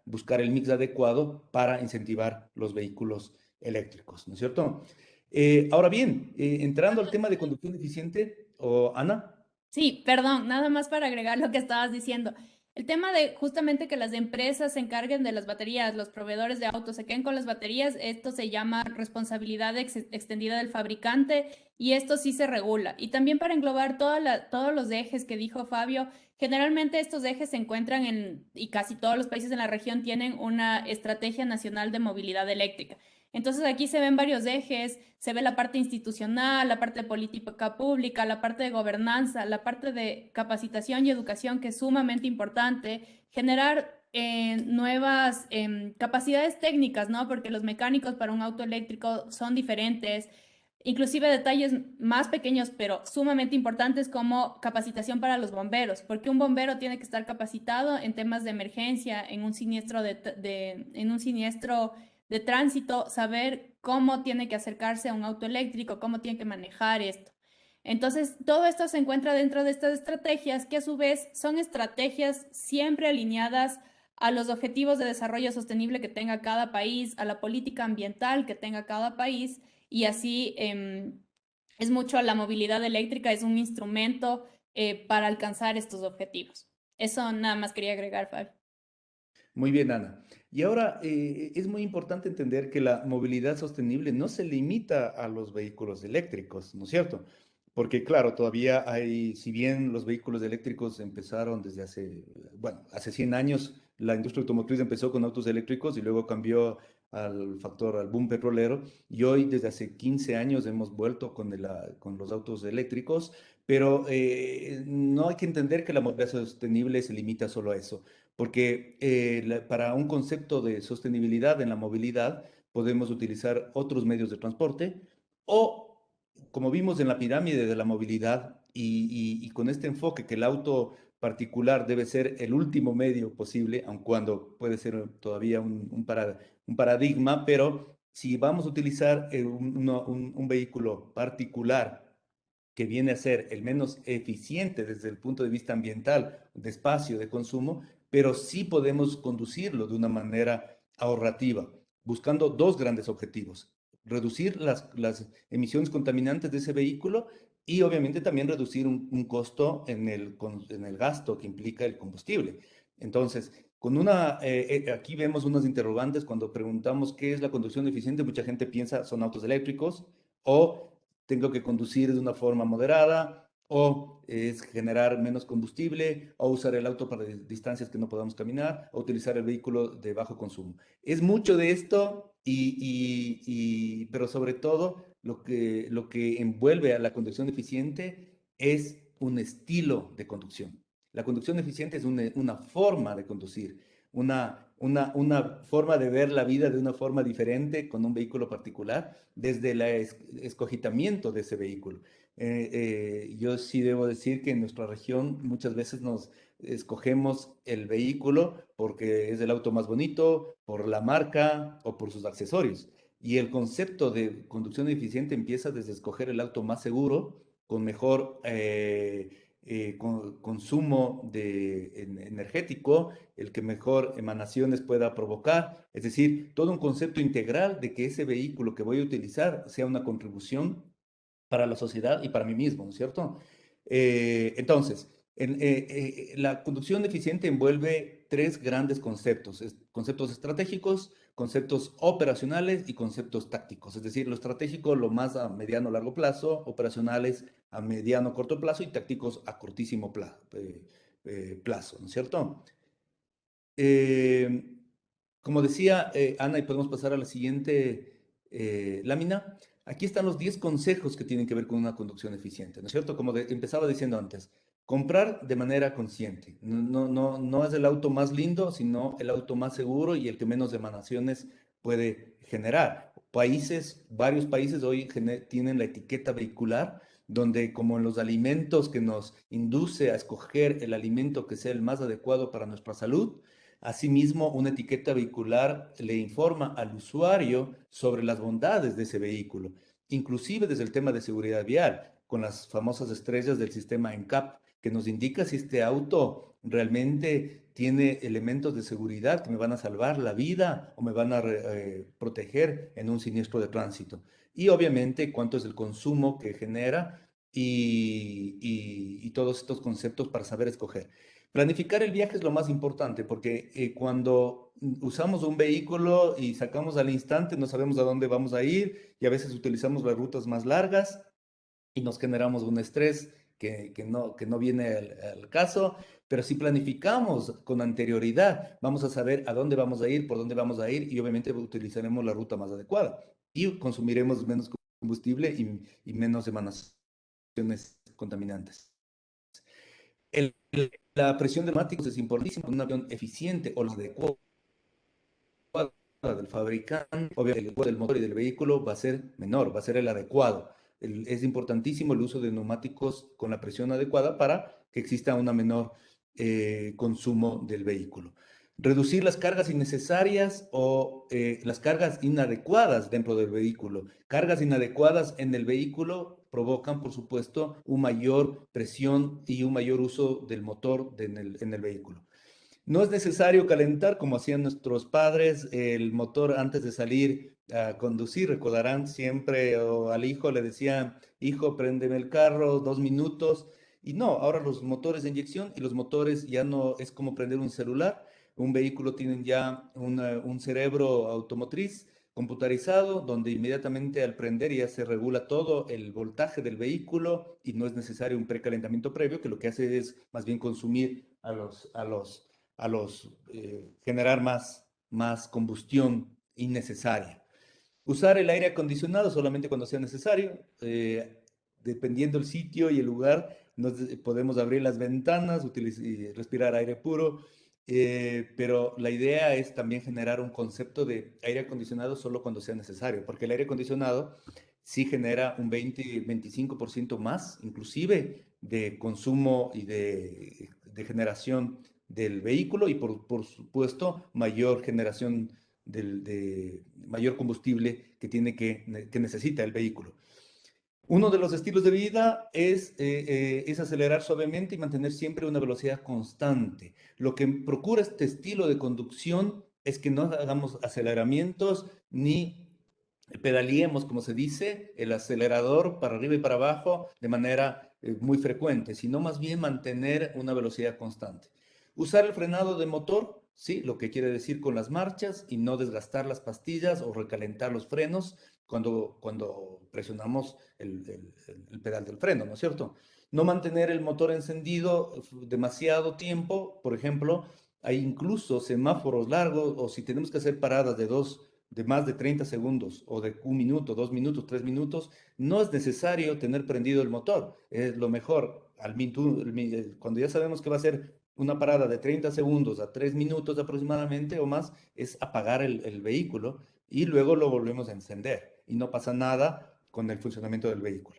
buscar el mix adecuado para incentivar los vehículos eléctricos, ¿no es cierto? Ahora bien, entrando al tema de conducción eficiente, Ana. Sí, perdón, nada más para agregar lo que estabas diciendo. El tema de justamente que las empresas se encarguen de las baterías, los proveedores de autos se queden con las baterías, esto se llama responsabilidad extendida del fabricante y esto sí se regula. Y también para englobar todos los ejes que dijo Fabio, generalmente estos ejes se encuentran y casi todos los países en la región tienen una estrategia nacional de movilidad eléctrica. Entonces aquí se ven varios ejes, se ve la parte institucional, la parte de política pública, la parte de gobernanza, la parte de capacitación y educación, que es sumamente importante, generar nuevas capacidades técnicas, ¿no? Porque los mecánicos para un auto eléctrico son diferentes, inclusive detalles más pequeños, pero sumamente importantes como capacitación para los bomberos, porque un bombero tiene que estar capacitado en temas de emergencia, en un siniestro en un siniestro de tránsito, saber cómo tiene que acercarse a un auto eléctrico, cómo tiene que manejar esto. Entonces, todo esto se encuentra dentro de estas estrategias que a su vez son estrategias siempre alineadas a los objetivos de desarrollo sostenible que tenga cada país, a la política ambiental que tenga cada país y así es mucho la movilidad eléctrica, es un instrumento para alcanzar estos objetivos. Eso nada más quería agregar, Fabio. Muy bien, Ana. Y ahora es muy importante entender que la movilidad sostenible no se limita a los vehículos eléctricos, ¿no es cierto? Porque claro, todavía hay, si bien los vehículos eléctricos empezaron desde hace, bueno, hace 100 años, la industria automotriz empezó con autos eléctricos y luego cambió al boom petrolero, y hoy desde hace 15 años hemos vuelto con los autos eléctricos, pero no hay que entender que la movilidad sostenible se limita solo a eso, porque para un concepto de sostenibilidad en la movilidad podemos utilizar otros medios de transporte o, como vimos en la pirámide de la movilidad, y con este enfoque que el auto particular debe ser el último medio posible, aun cuando puede ser todavía un paradigma, pero si vamos a utilizar un vehículo particular que viene a ser el menos eficiente desde el punto de vista ambiental, de espacio, de consumo, pero sí podemos conducirlo de una manera ahorrativa, buscando dos grandes objetivos: reducir las emisiones contaminantes de ese vehículo y obviamente también reducir un costo en el gasto que implica el combustible. Entonces, aquí vemos unas interrogantes cuando preguntamos qué es la conducción eficiente. Mucha gente piensa son autos eléctricos o tengo que conducir de una forma moderada, o es generar menos combustible, o usar el auto para distancias que no podamos caminar, o utilizar el vehículo de bajo consumo. Es mucho de esto, pero sobre todo lo que envuelve a la conducción eficiente es un estilo de conducción. La conducción eficiente es una forma de conducir, una forma de ver la vida de una forma diferente con un vehículo particular desde el escogitamiento de ese vehículo. Yo sí debo decir que en nuestra región muchas veces nos escogemos el vehículo porque es el auto más bonito, por la marca o por sus accesorios. Y el concepto de conducción eficiente empieza desde escoger el auto más seguro, con mejor consumo energético, el que mejor emanaciones pueda provocar, es decir, todo un concepto integral de que ese vehículo que voy a utilizar sea una contribución para la sociedad y para mí mismo, ¿no es cierto? Entonces, la conducción eficiente envuelve tres grandes conceptos: conceptos estratégicos, conceptos operacionales y conceptos tácticos. Es decir, lo estratégico lo más a mediano largo plazo, operacionales a mediano corto plazo y tácticos a cortísimo plazo, ¿no es cierto? Eh, Como decía Ana, y podemos pasar a la siguiente lámina, aquí están los 10 consejos que tienen que ver con una conducción eficiente, ¿no es cierto? Como empezaba diciendo antes, comprar de manera consciente. No es el auto más lindo, sino el auto más seguro y el que menos emanaciones puede generar. Varios países hoy tienen la etiqueta vehicular, donde como en los alimentos que nos induce a escoger el alimento que sea el más adecuado para nuestra salud, asimismo, una etiqueta vehicular le informa al usuario sobre las bondades de ese vehículo, inclusive desde el tema de seguridad vial, con las famosas estrellas del sistema NCAP, que nos indica si este auto realmente tiene elementos de seguridad que me van a salvar la vida o me van a proteger en un siniestro de tránsito. Y obviamente cuánto es el consumo que genera y todos estos conceptos para saber escoger. Planificar el viaje es lo más importante porque cuando usamos un vehículo y sacamos al instante, no sabemos a dónde vamos a ir y a veces utilizamos las rutas más largas y nos generamos un estrés que no viene al caso, pero si planificamos con anterioridad, vamos a saber a dónde vamos a ir, por dónde vamos a ir y obviamente utilizaremos la ruta más adecuada y consumiremos menos combustible y menos emanaciones contaminantes. La presión de neumáticos es importantísima en un avión eficiente o la adecuada del fabricante, obviamente el del motor y del vehículo va a ser menor, va a ser el adecuado. Es importantísimo el uso de neumáticos con la presión adecuada para que exista un menor consumo del vehículo. Reducir las cargas innecesarias o las cargas inadecuadas dentro del vehículo. Cargas inadecuadas en el vehículo provocan, por supuesto, una mayor presión y un mayor uso del motor en el vehículo. No es necesario calentar como hacían nuestros padres el motor antes de salir a conducir. Recordarán siempre o al hijo le decían, hijo, préndeme el carro, 2 minutos. Y no, ahora los motores de inyección y los motores ya no es como prender un celular. Un vehículo tienen ya un cerebro automotriz computarizado donde inmediatamente al prender ya se regula todo el voltaje del vehículo y no es necesario un precalentamiento previo que lo que hace es más bien consumir generar más combustión innecesaria. Usar el aire acondicionado solamente cuando sea necesario, dependiendo el sitio y el lugar, podemos abrir las ventanas, y respirar aire puro, pero la idea es también generar un concepto de aire acondicionado solo cuando sea necesario, porque el aire acondicionado sí genera un 20-25% más, inclusive, de consumo y de generación del vehículo y por supuesto mayor generación de mayor combustible que necesita el vehículo. Uno de los estilos de vida es acelerar suavemente y mantener siempre una velocidad constante. Lo que procura este estilo de conducción es que no hagamos aceleramientos ni pedaleemos, como se dice, el acelerador para arriba y para abajo de manera muy frecuente, sino más bien mantener una velocidad constante. Usar el frenado de motor, sí, lo que quiere decir con las marchas y no desgastar las pastillas o recalentar los frenos cuando presionamos el pedal del freno, ¿no es cierto? No mantener el motor encendido demasiado tiempo, por ejemplo, hay incluso semáforos largos o si tenemos que hacer paradas de más de 30 segundos o de 1 minuto, 2 minutos, 3 minutos, no es necesario tener prendido el motor. Es lo mejor, cuando ya sabemos que va a ser una parada de 30 segundos a 3 minutos aproximadamente o más, es apagar el vehículo y luego lo volvemos a encender y no pasa nada con el funcionamiento del vehículo.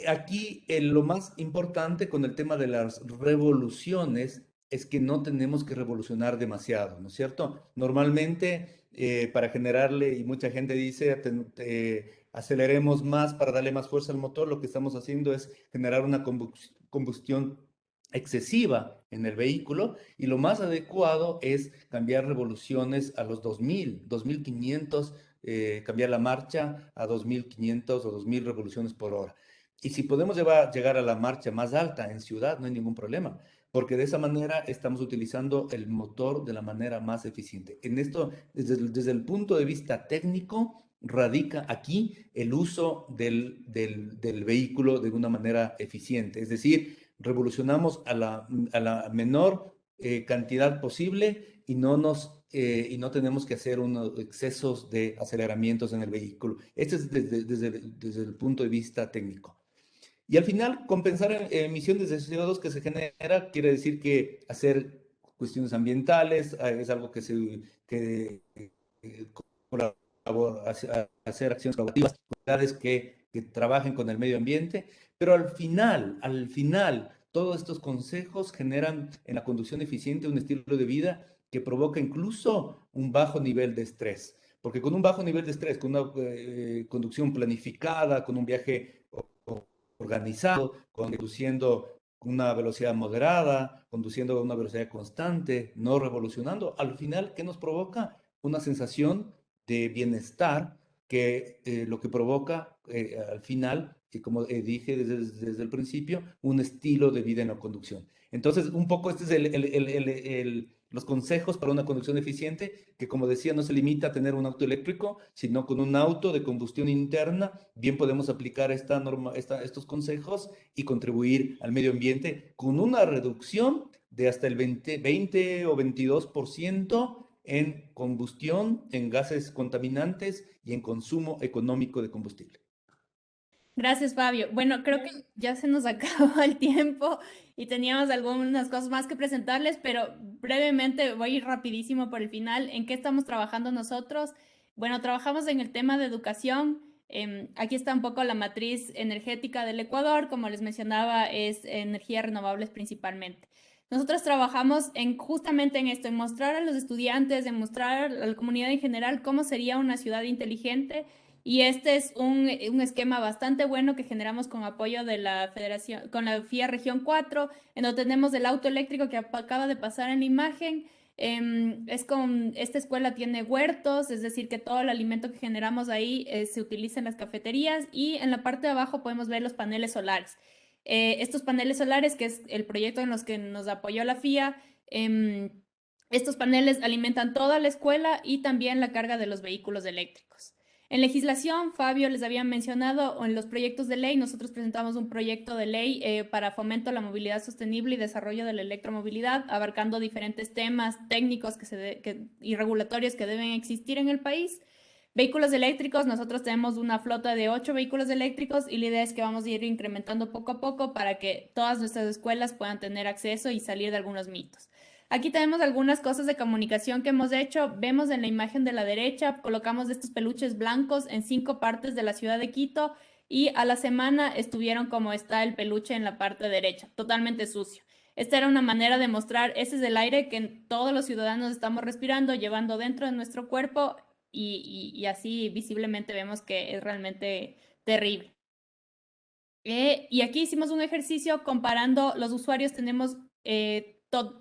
Aquí lo más importante con el tema de las revoluciones es que no tenemos que revolucionar demasiado, ¿no es cierto? Normalmente para generarle, y mucha gente dice, aceleremos más para darle más fuerza al motor, lo que estamos haciendo es generar una combustión excesiva en el vehículo y lo más adecuado es cambiar revoluciones a los 2000, 2500, cambiar la marcha a 2500 o 2000 revoluciones por hora. Y si podemos llegar a la marcha más alta en ciudad, no hay ningún problema, porque de esa manera estamos utilizando el motor de la manera más eficiente. En esto, desde el punto de vista técnico, radica aquí el uso del vehículo de una manera eficiente. Es decir, revolucionamos a la menor cantidad posible y no tenemos que hacer unos excesos de aceleramientos en el vehículo. Este es desde el punto de vista técnico. Y al final, compensar emisiones de CO2 que se genera quiere decir que hacer cuestiones ambientales es algo que hacer acciones colaborativas, que trabajen con el medio ambiente, pero al final, todos estos consejos generan en la conducción eficiente un estilo de vida que provoca incluso un bajo nivel de estrés. Porque con un bajo nivel de estrés, con una conducción planificada, con un viaje organizado, conduciendo una velocidad moderada, conduciendo a una velocidad constante, no revolucionando, al final, ¿qué nos provoca? Una sensación de bienestar que lo que provoca al final y como dije desde el principio, un estilo de vida en la conducción. Entonces, un poco este es los consejos para una conducción eficiente, que como decía, no se limita a tener un auto eléctrico, sino con un auto de combustión interna, bien podemos aplicar estos consejos y contribuir al medio ambiente con una reducción de hasta el 20 o 22% en combustión, en gases contaminantes y en consumo económico de combustible. Gracias, Fabio. Bueno, creo que ya se nos acabó el tiempo y teníamos algunas cosas más que presentarles, pero brevemente voy a ir rapidísimo por el final. ¿En qué estamos trabajando nosotros? Bueno, trabajamos en el tema de educación. Aquí está un poco la matriz energética del Ecuador. Como les mencionaba, es energías renovables principalmente. Nosotros trabajamos justamente en esto, en mostrar a los estudiantes, en mostrar a la comunidad en general cómo sería una ciudad inteligente. Y este es un esquema bastante bueno que generamos con apoyo de la Federación, con la FIA Región 4, en donde tenemos el auto eléctrico que acaba de pasar en la imagen. Esta escuela tiene huertos, es decir, que todo el alimento que generamos ahí se utiliza en las cafeterías, y en la parte de abajo podemos ver los paneles solares. Estos paneles solares, que es el proyecto en los que nos apoyó la FIA, estos paneles alimentan toda la escuela y también la carga de los vehículos eléctricos. En legislación, Fabio les había mencionado, en los proyectos de ley, nosotros presentamos un proyecto de ley para fomento a la movilidad sostenible y desarrollo de la electromovilidad, abarcando diferentes temas técnicos y regulatorios que deben existir en el país. Vehículos eléctricos, nosotros tenemos una flota de 8 vehículos eléctricos y la idea es que vamos a ir incrementando poco a poco para que todas nuestras escuelas puedan tener acceso y salir de algunos mitos. Aquí tenemos algunas cosas de comunicación que hemos hecho. Vemos en la imagen de la derecha, colocamos estos peluches blancos en 5 partes de la ciudad de Quito, y a la semana estuvieron como está el peluche en la parte derecha, totalmente sucio. Esta era una manera de mostrar, ese es el aire que todos los ciudadanos estamos respirando, llevando dentro de nuestro cuerpo, y así visiblemente vemos que es realmente terrible. Y aquí hicimos un ejercicio comparando los usuarios, tenemos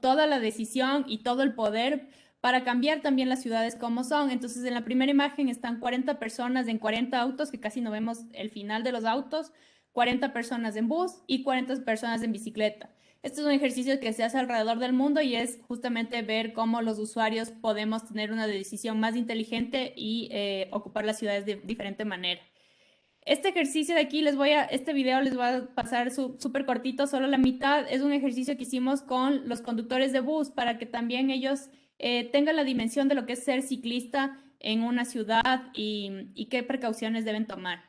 toda la decisión y todo el poder para cambiar también las ciudades como son. Entonces, en la primera imagen están 40 personas en 40 autos, que casi no vemos el final de los autos, 40 personas en bus y 40 personas en bicicleta. Este es un ejercicio que se hace alrededor del mundo y es justamente ver cómo los usuarios podemos tener una decisión más inteligente y ocupar las ciudades de diferente manera. Este ejercicio de aquí este video les voy a pasar súper cortito, solo la mitad. Es un ejercicio que hicimos con los conductores de bus para que también ellos tengan la dimensión de lo que es ser ciclista en una ciudad y qué precauciones deben tomar.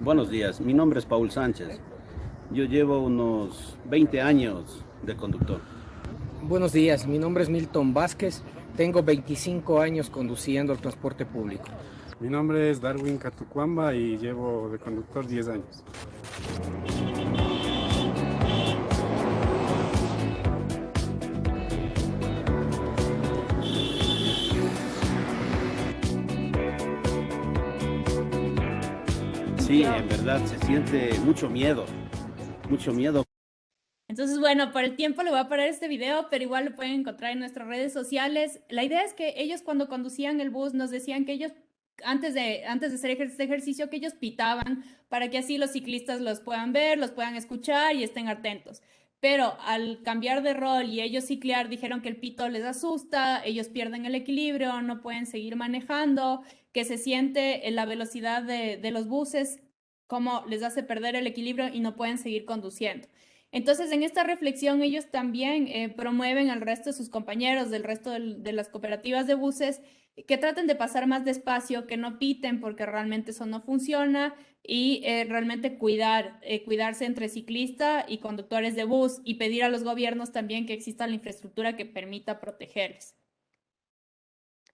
Buenos días, mi nombre es Paul Sánchez. Yo llevo unos 20 años de conductor. Buenos días, mi nombre es Milton Vázquez, tengo 25 años conduciendo el transporte público. Mi nombre es Darwin Catucuamba y llevo de conductor 10 años. Sí, en verdad se siente mucho miedo, mucho miedo. Entonces, bueno, por el tiempo le voy a parar este video, pero igual lo pueden encontrar en nuestras redes sociales. La idea es que ellos, cuando conducían el bus, nos decían que ellos, antes de hacer este ejercicio, que ellos pitaban para que así los ciclistas los puedan ver, los puedan escuchar y estén atentos. Pero al cambiar de rol y ellos ciclear, dijeron que el pito les asusta, ellos pierden el equilibrio, no pueden seguir manejando, que se siente la velocidad de los buses como les hace perder el equilibrio y no pueden seguir conduciendo. Entonces, en esta reflexión, ellos también promueven al resto de sus compañeros, del resto de las cooperativas de buses, que traten de pasar más despacio, que no piten porque realmente eso no funciona, y realmente cuidarse entre ciclista y conductores de bus, y pedir a los gobiernos también que exista la infraestructura que permita protegerles.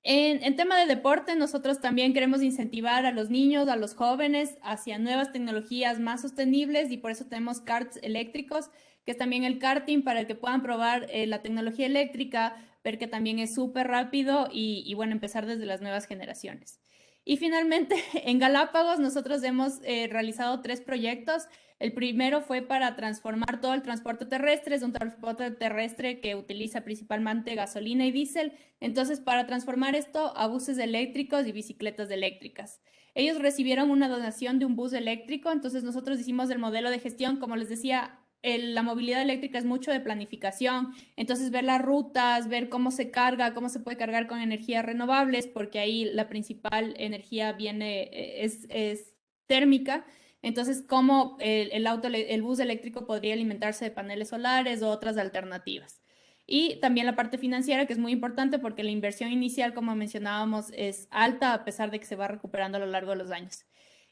En tema de deporte, nosotros también queremos incentivar a los niños, a los jóvenes, hacia nuevas tecnologías más sostenibles, y por eso tenemos karts eléctricos, que es también el karting para el que puedan probar la tecnología eléctrica, ver que también es súper rápido y bueno, empezar desde las nuevas generaciones. Y finalmente, en Galápagos nosotros hemos realizado 3 proyectos. El primero fue para transformar todo el transporte terrestre, es un transporte terrestre que utiliza principalmente gasolina y diésel. Entonces, para transformar esto a buses eléctricos y bicicletas eléctricas. Ellos recibieron una donación de un bus eléctrico, entonces nosotros hicimos el modelo de gestión, como les decía, la movilidad eléctrica es mucho de planificación, entonces ver las rutas, ver cómo se carga, cómo se puede cargar con energías renovables, porque ahí la principal energía es térmica. Entonces, cómo el bus eléctrico podría alimentarse de paneles solares o otras alternativas. Y también la parte financiera, que es muy importante porque la inversión inicial, como mencionábamos, es alta a pesar de que se va recuperando a lo largo de los años.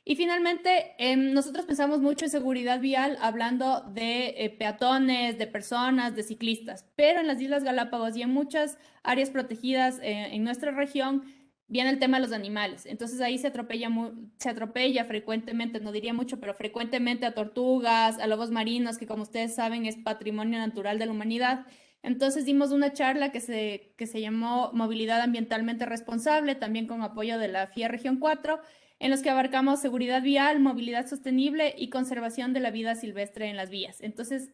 Y finalmente, nosotros pensamos mucho en seguridad vial, hablando de peatones, de personas, de ciclistas, pero en las Islas Galápagos y en muchas áreas protegidas en nuestra región viene el tema de los animales. Entonces ahí se atropella frecuentemente, no diría mucho, pero frecuentemente a tortugas, a lobos marinos, que como ustedes saben es patrimonio natural de la humanidad. Entonces dimos una charla que se llamó Movilidad Ambientalmente Responsable, también con apoyo de la FIA Región 4, en los que abarcamos seguridad vial, movilidad sostenible y conservación de la vida silvestre en las vías. Entonces,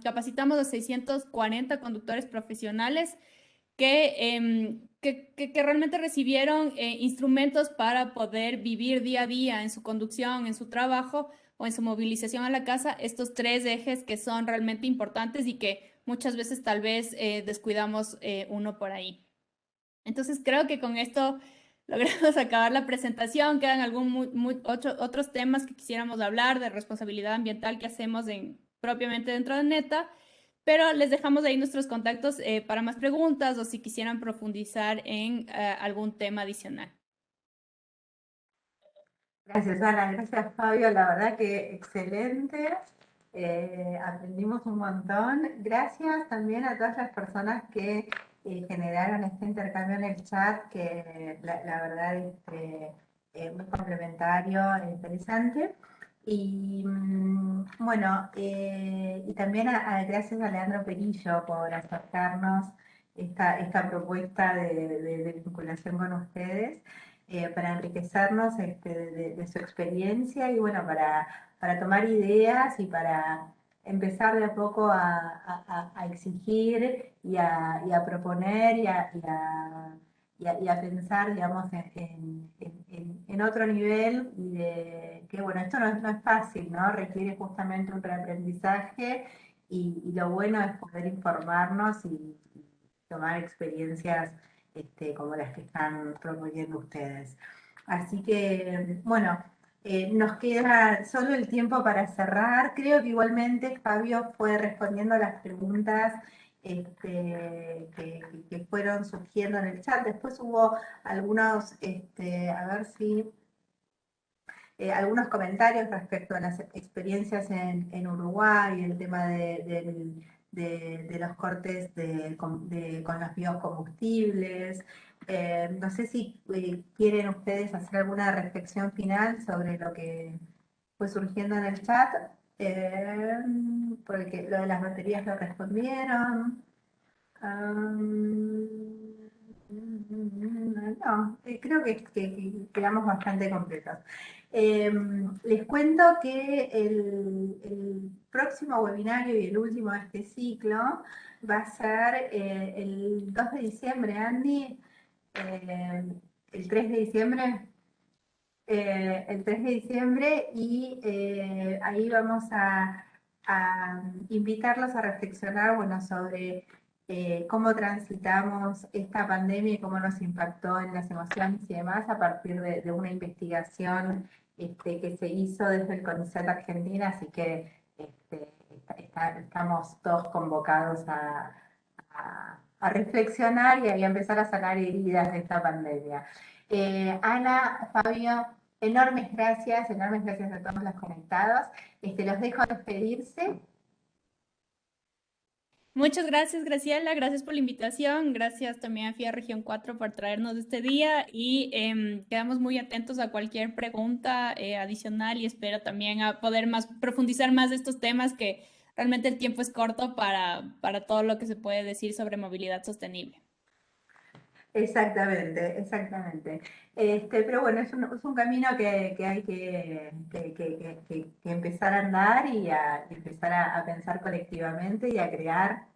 capacitamos a 640 conductores profesionales que realmente recibieron instrumentos para poder vivir día a día en su conducción, en su trabajo o en su movilización a la casa, estos 3 ejes que son realmente importantes y que muchas veces tal vez descuidamos uno por ahí. Entonces creo que con esto logramos acabar la presentación. Quedan otros temas que quisiéramos hablar de responsabilidad ambiental que hacemos propiamente dentro de Neta, pero les dejamos ahí nuestros contactos para más preguntas o si quisieran profundizar en algún tema adicional. Gracias, Ana. Gracias, Fabio. La verdad que excelente. Aprendimos un montón. Gracias también a todas las personas que generaron este intercambio en el chat, que la verdad es muy complementario, interesante. Y bueno, y también gracias a Leandro Perillo por acercarnos esta propuesta de vinculación con ustedes. Para enriquecernos de su experiencia y bueno, para tomar ideas y para empezar de a poco a exigir y a proponer y a pensar, digamos, en otro nivel y de que, bueno, esto no es fácil, ¿no? Requiere justamente un reaprendizaje y lo bueno es poder informarnos y tomar experiencias como las que están proponiendo ustedes. Así que, bueno, nos queda solo el tiempo para cerrar. Creo que igualmente Fabio fue respondiendo a las preguntas que fueron surgiendo en el chat. Después hubo algunos, a ver si... algunos comentarios respecto a las experiencias en Uruguay, el tema de los cortes con los biocombustibles. No sé si quieren ustedes hacer alguna reflexión final sobre lo que fue surgiendo en el chat, porque lo de las baterías lo respondieron. No, creo que quedamos bastante completos. Les cuento que el próximo webinario y el último de este ciclo va a ser el 2 de diciembre, Andy, el 3 de diciembre. El 3 de diciembre y ahí vamos a invitarlos a reflexionar, bueno, sobre cómo transitamos esta pandemia y cómo nos impactó en las emociones y demás a partir de una investigación que se hizo desde el CONICET Argentina, así que estamos todos convocados a reflexionar y a empezar a sanar heridas de esta pandemia. Ana, Fabio, enormes gracias a todos los conectados. Los dejo despedirse. Muchas gracias, Graciela. Gracias por la invitación. Gracias también a FIA Región 4 por traernos este día y quedamos muy atentos a cualquier pregunta adicional y espero también a poder profundizar más de estos temas que realmente el tiempo es corto para todo lo que se puede decir sobre movilidad sostenible. Exactamente, exactamente. Pero bueno, es un camino que hay que empezar a andar y empezar a pensar colectivamente y a crear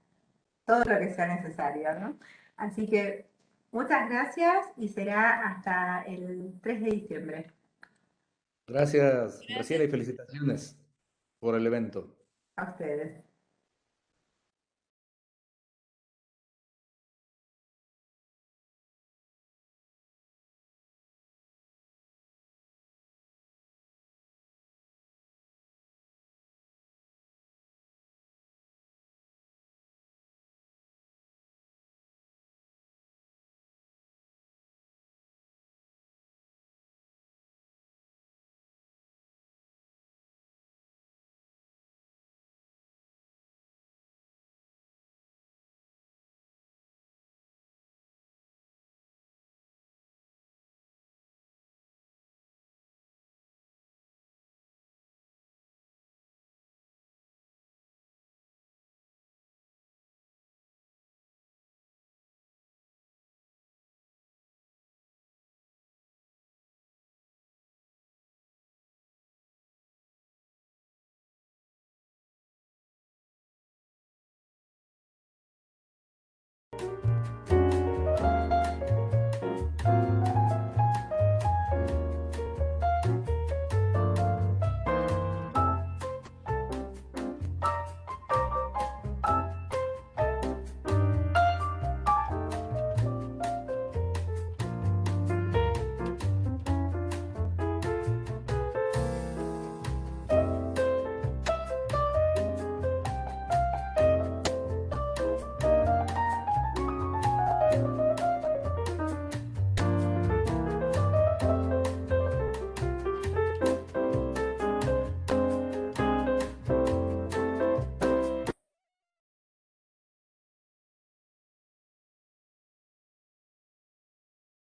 todo lo que sea necesario, ¿no? Así que muchas gracias y será hasta el 3 de diciembre. Gracias, Gracias. Graciela, y felicitaciones por el evento. A ustedes.